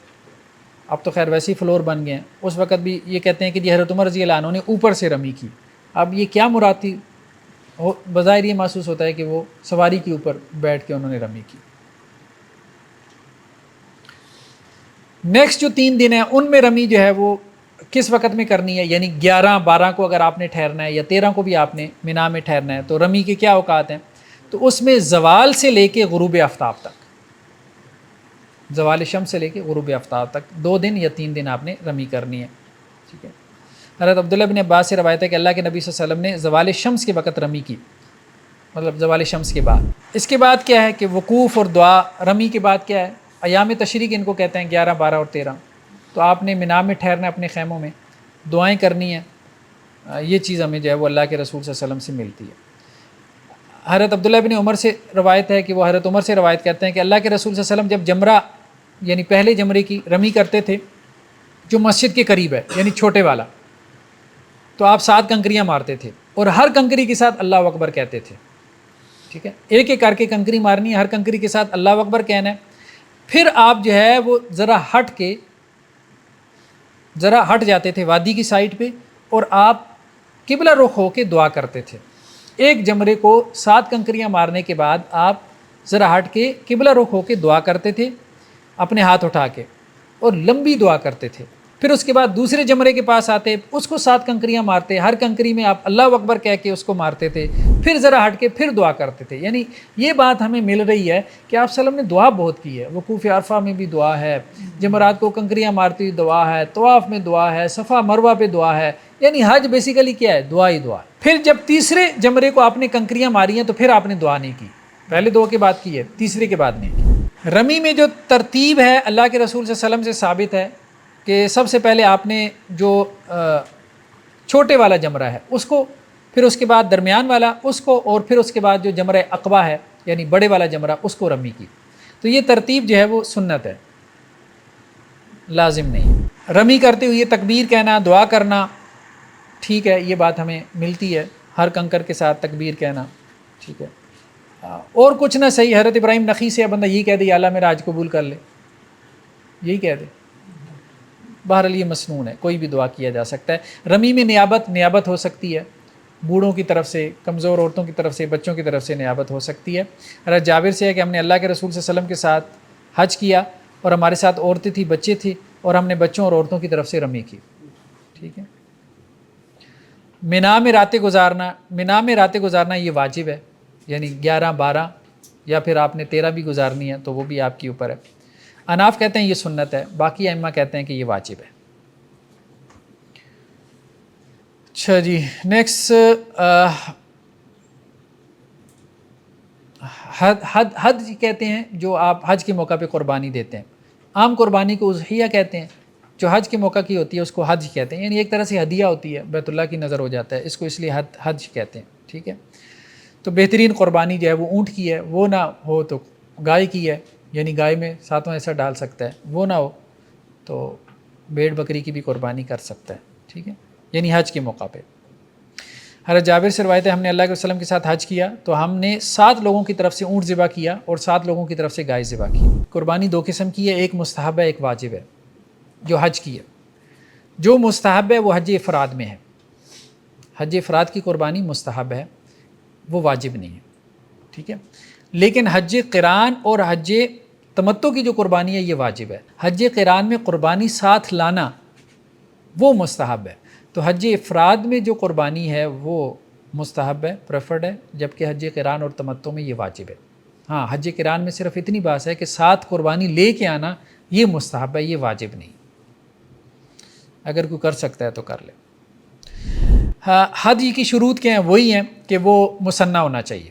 اب تو خیر ویسے ہی فلور بن گئے ہیں، اس وقت بھی یہ کہتے ہیں کہ جی حضرت عمر رضی اللہ عنہ نے اوپر سے رمی کی، اب یہ کیا مراد تھی؟ بظاہر یہ محسوس ہوتا ہے کہ وہ سواری کے اوپر بیٹھ کے انہوں نے رمی کی۔ نیکسٹ جو 3 دن ہیں ان میں رمی جو ہے وہ کس وقت میں کرنی ہے؟ یعنی 11 12 کو اگر آپ نے ٹھہرنا ہے یا 13 کو بھی آپ نے مینا میں ٹھہرنا ہے، تو رمی کے کیا اوقات ہیں؟ تو اس میں زوال سے لے کے غروب آفتاب تک، زوال شمس سے لے کے غروب آفتاب تک 2 دن یا 3 دن آپ نے رمی کرنی ہے، ٹھیک ہے۔ حضرت عبداللہ بن عباس سے روایت ہے کہ اللہ کے نبی صلی اللہ علیہ وسلم نے زوال شمس کے وقت رمی کی، مطلب زوال شمس کے بعد۔ اس کے بعد کیا ہے کہ وقوف اور دعا، رمی کے بعد کیا ہے؟ ایام تشریق ان کو کہتے ہیں، 11 12 اور 13، تو آپ نے مینا میں ٹھہرنا ہے اپنے خیموں میں، دعائیں کرنی ہیں، یہ چیز ہمیں جو ہے وہ اللہ کے رسول صلی اللہ علیہ وسلم سے ملتی ہے۔ حضرت عبداللہ بن عمر سے روایت ہے کہ وہ حضرت عمر سے روایت کرتے ہیں کہ اللہ کے رسول صلی اللہ علیہ وسلم جب جمرہ یعنی پہلے جمرے کی رمی کرتے تھے جو مسجد کے قریب ہے یعنی چھوٹے والا، تو آپ 7 کنکریاں مارتے تھے اور ہر کنکری کے ساتھ اللہ اکبر کہتے تھے، ٹھیک ہے، ایک ایک کر کے کنکری مارنی ہے، ہر کنکری کے ساتھ اللہ اکبر کہنا ہے، پھر آپ جو ہے وہ ذرا ہٹ جاتے تھے وادی کی سائڈ پہ، اور آپ قبلہ رخ ہو کے دعا کرتے تھے۔ ایک جمرے کو 7 کنکریاں مارنے کے بعد آپ ذرا ہٹ کے قبلہ رخ ہو کے دعا کرتے تھے اپنے ہاتھ اٹھا کے، اور لمبی دعا کرتے تھے۔ پھر اس کے بعد دوسرے جمرے کے پاس آتے، اس کو 7 کنکریاں مارتے، ہر کنکری میں آپ اللہ اکبر کہہ کے اس کو مارتے تھے، پھر ذرا ہٹ کے پھر دعا کرتے تھے۔ یعنی یہ بات ہمیں مل رہی ہے کہ آپ صلی اللہ علیہ وسلم نے دعا بہت کی ہے، وقوف عرفہ میں بھی دعا ہے، جمرات کو کنکریاں مارتی ہوئی دعا ہے، طواف میں دعا ہے، صفا مروہ پہ دعا ہے، یعنی حج بیسیکلی کیا ہے؟ دعا ہی دعا ہے۔ پھر جب تیسرے جمرے کو آپ نے کنکریاں ماری ہیں تو پھر آپ نے دعا نہیں کی، پہلے 2 کے بعد کی ہے، تیسرے کے بعد نہیں کی۔ رمی میں جو ترتیب ہے اللہ کے رسول صلی اللہ علیہ وسلم سے ثابت ہے کہ سب سے پہلے آپ نے جو چھوٹے والا جمرہ ہے اس کو، پھر اس کے بعد درمیان والا اس کو، اور پھر اس کے بعد جو جمرہ عقبہ ہے یعنی بڑے والا جمرہ اس کو رمی کی۔ تو یہ ترتیب جو ہے وہ سنت ہے، لازم نہیں ہے۔ رمی کرتے ہوئے تکبیر کہنا، دعا کرنا، ٹھیک ہے، یہ بات ہمیں ملتی ہے، ہر کنکر کے ساتھ تکبیر کہنا، ٹھیک ہے، اور کچھ نہ صحیح۔ حضرت ابراہیم نخی سے بندہ یہی کہہ دے یا اللہ میرا حج قبول کر لے، یہی کہہ دے، بہرحال یہ مسنون ہے، کوئی بھی دعا کیا جا سکتا ہے۔ رمی میں نیابت ہو سکتی ہے، بوڑھوں کی طرف سے، کمزور عورتوں کی طرف سے، بچوں کی طرف سے نیابت ہو سکتی ہے۔ حضرت جابر سے ہے کہ ہم نے اللہ کے رسول صلی اللہ علیہ وسلم کے ساتھ حج کیا اور ہمارے ساتھ عورتیں تھیں، بچے تھے، اور ہم نے بچوں اور عورتوں کی طرف سے رمی کی، ٹھیک ہے۔ مینا میں راتیں گزارنا یہ واجب ہے، یعنی 11 12 یا پھر آپ نے 13 بھی گزارنی ہے تو وہ بھی آپ کے اوپر ہے۔ اناف کہتے ہیں یہ سنت ہے، باقی ائمہ کہتے ہیں کہ یہ واجب ہے۔ اچھا جی، نیکسٹ حج کہتے ہیں جو آپ حج کے موقع پہ قربانی دیتے ہیں۔ عام قربانی کو اضحیہ کہتے ہیں، جو حج کے موقع کی ہوتی ہے اس کو حج کہتے ہیں، یعنی ایک طرح سے ہدیہ ہوتی ہے، بیت اللہ کی نظر ہو جاتا ہے، اس کو اس لیے حج کہتے ہیں، ٹھیک ہے۔ تو بہترین قربانی جو ہے وہ اونٹ کی ہے، وہ نہ ہو تو گائے کی ہے، یعنی گائے میں 7واں حصہ ڈال سکتا ہے، وہ نہ ہو تو بھیڑ بکری کی بھی قربانی کر سکتا ہے، ٹھیک ہے، یعنی حج کے موقع پہ۔ حضرت جابر سے روایت ہے ہم نے اللہ کے وسلم کے ساتھ حج کیا تو ہم نے 7 لوگوں کی طرف سے اونٹ ذبح کیا اور 7 لوگوں کی طرف سے گائے ذبح کی۔ قربانی 2 قسم کی ہے، ایک مستحب ہے ایک واجب ہے۔ جو حج کی ہے، جو مستحب ہے وہ حج افراد میں ہے، حج افراد کی قربانی مستحب ہے، وہ واجب نہیں ہے، ٹھیک ہے۔ لیکن حج قران اور حج تمتع کی جو قربانی ہے یہ واجب ہے۔ حج قران میں قربانی ساتھ لانا وہ مستحب ہے، تو حج افراد میں جو قربانی ہے وہ مستحب ہے، پریفرڈ ہے، جبکہ حج قران اور تمتع میں یہ واجب ہے۔ ہاں حج قران میں صرف اتنی بات ہے کہ ساتھ قربانی لے کے آنا یہ مستحب ہے، یہ واجب نہیں، اگر کوئی کر سکتا ہے تو کر لے۔ ہاں حج کی شروط کیا ہیں؟ وہی ہیں کہ وہ مثنیٰ ہونا چاہیے،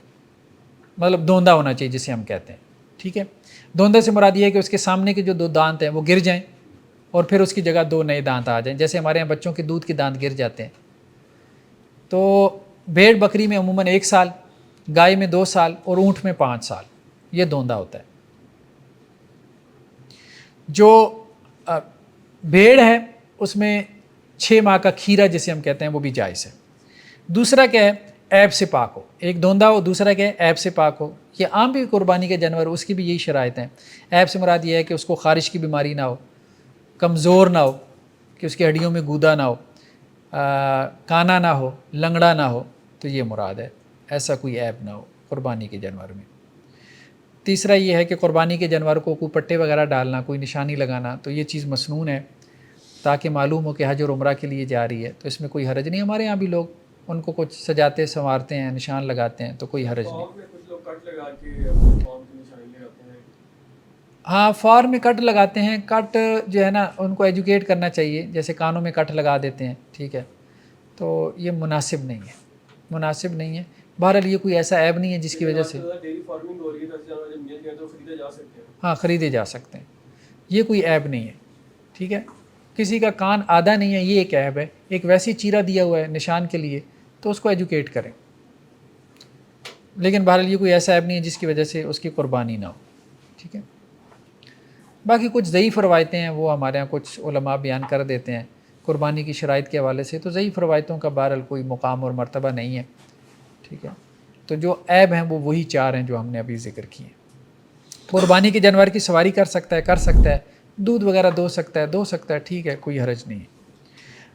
مطلب دوندہ ہونا چاہیے جسے ہم کہتے ہیں، ٹھیک ہے۔ دوندہ سے مراد یہ ہے کہ اس کے سامنے کے جو 2 دانت ہیں وہ گر جائیں اور پھر اس کی جگہ 2 نئے دانت آ جائیں، جیسے ہمارے یہاں بچوں کے دودھ کے دانت گر جاتے ہیں۔ تو بھیڑ بکری میں عموماً 1 سال، گائے میں 2 سال اور اونٹ میں 5 سال، یہ دوندہ ہوتا ہے۔ جو بھیڑ ہے اس میں 6 ماہ کا کھیرا جسے ہم کہتے ہیں وہ بھی جائز ہے۔ دوسرا کیا ہے؟ عیب سے پاک ہو، ایک دوندہ ہو، دوسرا کیا ہے؟ عیب سے پاک ہو۔ یہ عام بھی قربانی کے جانور اس کی بھی یہی شرائط ہیں۔ عیب سے مراد یہ ہے کہ اس کو خارش کی بیماری نہ ہو، کمزور نہ ہو، کہ اس کی ہڈیوں میں گودا نہ ہو، کانا نہ ہو، لنگڑا نہ ہو، تو یہ مراد ہے، ایسا کوئی عیب نہ ہو قربانی کے جانور میں۔ تیسرا یہ ہے کہ قربانی کے جانور کو کوئی پٹے وغیرہ ڈالنا، کوئی نشانی لگانا، تو یہ چیز مسنون ہے تاکہ معلوم ہو کہ حج اور عمرہ کے لیے جا رہی ہے، تو اس میں کوئی حرج نہیں۔ ہمارے یہاں بھی لوگ ان کو کچھ سجاتے سنوارتے ہیں، نشان لگاتے ہیں، تو کوئی حرج نہیں۔ فارم میں کچھ لوگ کٹ لگا کے اپنے فارم کی نشانی لگاتے ہیں۔ ہاں فارم میں کٹ لگاتے ہیں، کٹ جو ہے نا ان کو ایجوکیٹ کرنا چاہیے، جیسے کانوں میں کٹ لگا دیتے ہیں، ٹھیک ہے، تو یہ مناسب نہیں ہے، مناسب نہیں ہے۔ بہرحال یہ کوئی ایسا عیب نہیں ہے جس کی وجہ سے ڈیری فارمنگ ہو رہی ہے، 10,000 جب مل جائے تو خریدے جا سکتے ہیں۔ ہاں خریدے جا سکتے ہیں، یہ کوئی عیب نہیں ہے، ٹھیک ہے۔ کسی کا کان آدھا نہیں ہے یہ ایک عیب ہے، ایک ویسی چیرا دیا ہوا ہے نشان کے لیے تو اس کو ایجوکیٹ کریں، لیکن بہرحال یہ کوئی ایسا عیب نہیں ہے جس کی وجہ سے اس کی قربانی نہ ہو، ٹھیک ہے۔ باقی کچھ ضعیف روایتیں ہیں وہ ہمارے یہاں کچھ علماء بیان کر دیتے ہیں قربانی کی شرائط کے حوالے سے، تو ضعیف روایتوں کا بہرحال کوئی مقام اور مرتبہ نہیں ہے، ٹھیک ہے۔ تو جو عیب ہیں وہ وہی 4 ہیں جو ہم نے ابھی ذکر کیے ہیں۔ قربانی کے جانور کی سواری کر سکتا ہے، دودھ وغیرہ دو سکتا ہے، ٹھیک ہے، کوئی حرج نہیں ہے۔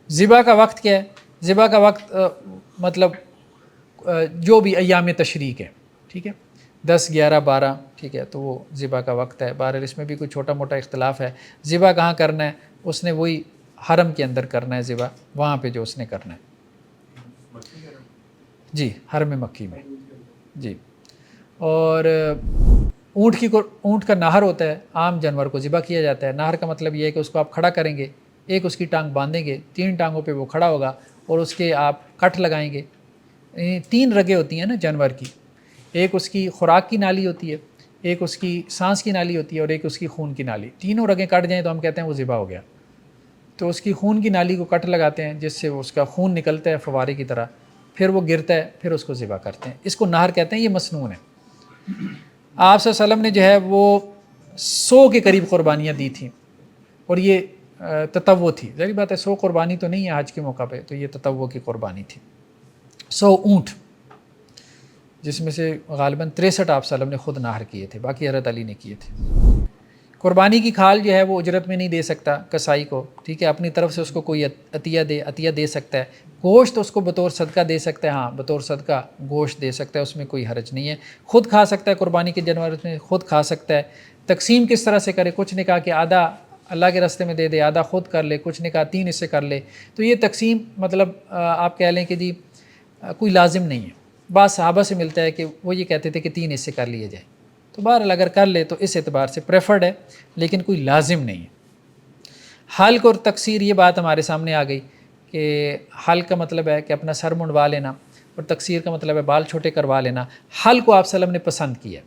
ذبح کا وقت کیا ہے؟ ذبح کا وقت مطلب جو بھی ایام تشریق ہے، ٹھیک ہے، 10 11 12، ٹھیک ہے، تو وہ ذبح کا وقت ہے۔ بہرحال اس میں بھی کوئی چھوٹا موٹا اختلاف ہے، ذبح کہاں کرنا ہے، اس نے وہی حرم کے اندر کرنا ہے ذبح، وہاں پہ جو اس نے کرنا ہے، جی حرم مکی میں، جی۔ اور اونٹ کا نہر ہوتا ہے، عام جانور کو ذبح کیا جاتا ہے۔ نہر کا مطلب یہ ہے کہ اس کو آپ کھڑا کریں گے، ایک اس کی ٹانگ باندھیں گے، 3 ٹانگوں پہ وہ کھڑا ہوگا اور اس کے آپ کٹ لگائیں گے۔ 3 رگیں ہوتی ہیں نا جانور کی، ایک اس کی خوراک کی نالی ہوتی ہے، ایک اس کی سانس کی نالی ہوتی ہے اور ایک اس کی خون کی نالی۔ تینوں رگیں کٹ جائیں تو ہم کہتے ہیں وہ ذبح ہو گیا۔ تو اس کی خون کی نالی کو کٹ لگاتے ہیں جس سے اس کا خون نکلتا ہے فوارے کی طرح، پھر وہ گرتا ہے، پھر اس کو ذبح کرتے ہیں۔ اس کو نہر کہتے ہیں، یہ مسنون ہے۔ آپ صلی اللہ علیہ وسلم نے جو ہے وہ 100 کے قریب قربانیاں دی تھیں، اور یہ تطوع تھی، ظاہر بات ہے 100 قربانی تو نہیں ہے حج کے موقع پہ، تو یہ تطوع کی قربانی تھی۔ 100 اونٹ، جس میں سے غالباً 63 آپ صلی اللہ علیہ وسلم نے خود نہر کیے تھے، باقی حضرت علی نے کیے تھے۔ قربانی کی کھال جو ہے وہ اجرت میں نہیں دے سکتا کسائی کو، ٹھیک ہے، اپنی طرف سے اس کو کوئی عطیہ دے سکتا ہے۔ گوشت اس کو بطور صدقہ دے سکتا ہے، ہاں بطور صدقہ گوشت دے سکتا ہے، اس میں کوئی حرج نہیں ہے۔ خود کھا سکتا ہے، قربانی کے جانور میں خود کھا سکتا ہے۔ تقسیم کس طرح سے کرے؟ کچھ نے کہا کہ آدھا اللہ کے راستے میں دے دے، آدھا خود کر لے، کچھ نے کہا 3 حصے کر لے۔ تو یہ تقسیم مطلب آپ کہہ لیں کہ جی کوئی لازم نہیں ہے، بعض صحابہ سے ملتا ہے کہ وہ یہ کہتے تھے کہ 3 حصے کر لیے جائیں، تو بہرحال اگر کر لے تو اس اعتبار سے پریفرڈ ہے، لیکن کوئی لازم نہیں ہے۔ حلق اور تقصیر، یہ بات ہمارے سامنے آ گئی کہ حلق کا مطلب ہے کہ اپنا سر منڈوا لینا، اور تقصیر کا مطلب ہے بال چھوٹے کروا لینا۔ حلق کو آپ صلی اللہ علیہ وسلم نے پسند کیا،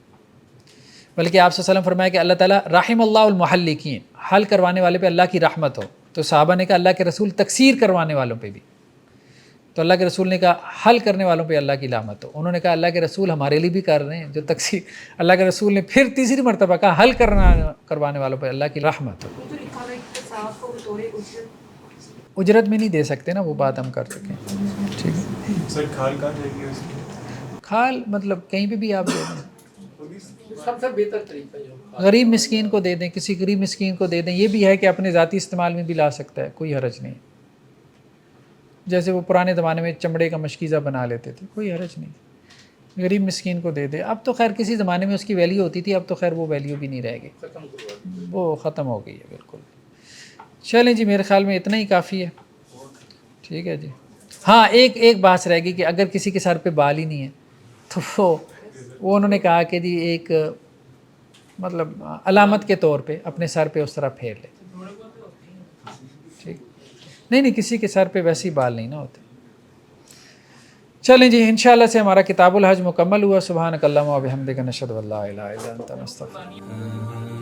بلکہ آپ صلی اللہ علیہ وسلم فرمایا کہ اللہ تعالیٰ رحم اللہ المحلقین، حلق کروانے والے پہ اللہ کی رحمت ہو۔ تو صحابہ نے کہا اللہ کے رسول تقصیر کروانے والوں پہ بھی، تو اللہ کے رسول نے کہا حل کرنے والوں پہ اللہ کی لعنت ہو۔ انہوں نے کہا اللہ کے رسول ہمارے لیے بھی کر رہے ہیں جو تقصیر، اللہ کے رسول نے پھر تیسری مرتبہ کہا حل کروانے والوں پہ اللہ کی رحمت ہو۔ جو لکھا ہوا ہے کہ صاحب کو بطور اجرت اجرت میں نہیں دے سکتے نا، وہ بات ہم کر چکے ہیں، ٹھیک ہے۔ سر کھال کہاں جائے گی اس کی؟ کھال مطلب کہیں پہ بھی آپ دے دیں، سب سے بہتر طریقہ جو غریب مسکین کو دے دیں، کسی غریب مسکین کو دے دیں. یہ بھی ہے کہ اپنے ذاتی استعمال میں بھی لا سکتا ہے، کوئی حرج نہیں. جیسے وہ پرانے زمانے میں چمڑے کا مشکیزہ بنا لیتے تھے، کوئی حرج نہیں، غریب مسکین کو دے دے. اب تو خیر کسی زمانے میں اس کی ویلیو ہوتی تھی، اب تو خیر وہ ویلیو بھی نہیں رہ گئی، ختم کروا وہ ختم ہو گئی ہے بالکل. چلیں جی، میرے خیال میں اتنا ہی کافی ہے. ٹھیک ہے جی. ہاں ایک بات رہ گئی کہ اگر کسی کے سر پہ بال ہی نہیں ہے تو وہ انہوں نے کہا کہ جی ایک مطلب علامت کے طور پہ اپنے سر پہ اس طرح پھیر لے. ٹھیک، نہیں کسی کے سر پہ ویسے ہی بال نہیں نہ ہوتے. چلیں جی، انشاءاللہ سے ہمارا کتاب الحج مکمل ہوا. سبحانک اللہم و بحمدک، نشہد ان لا الہ الا انت، نستغفرک.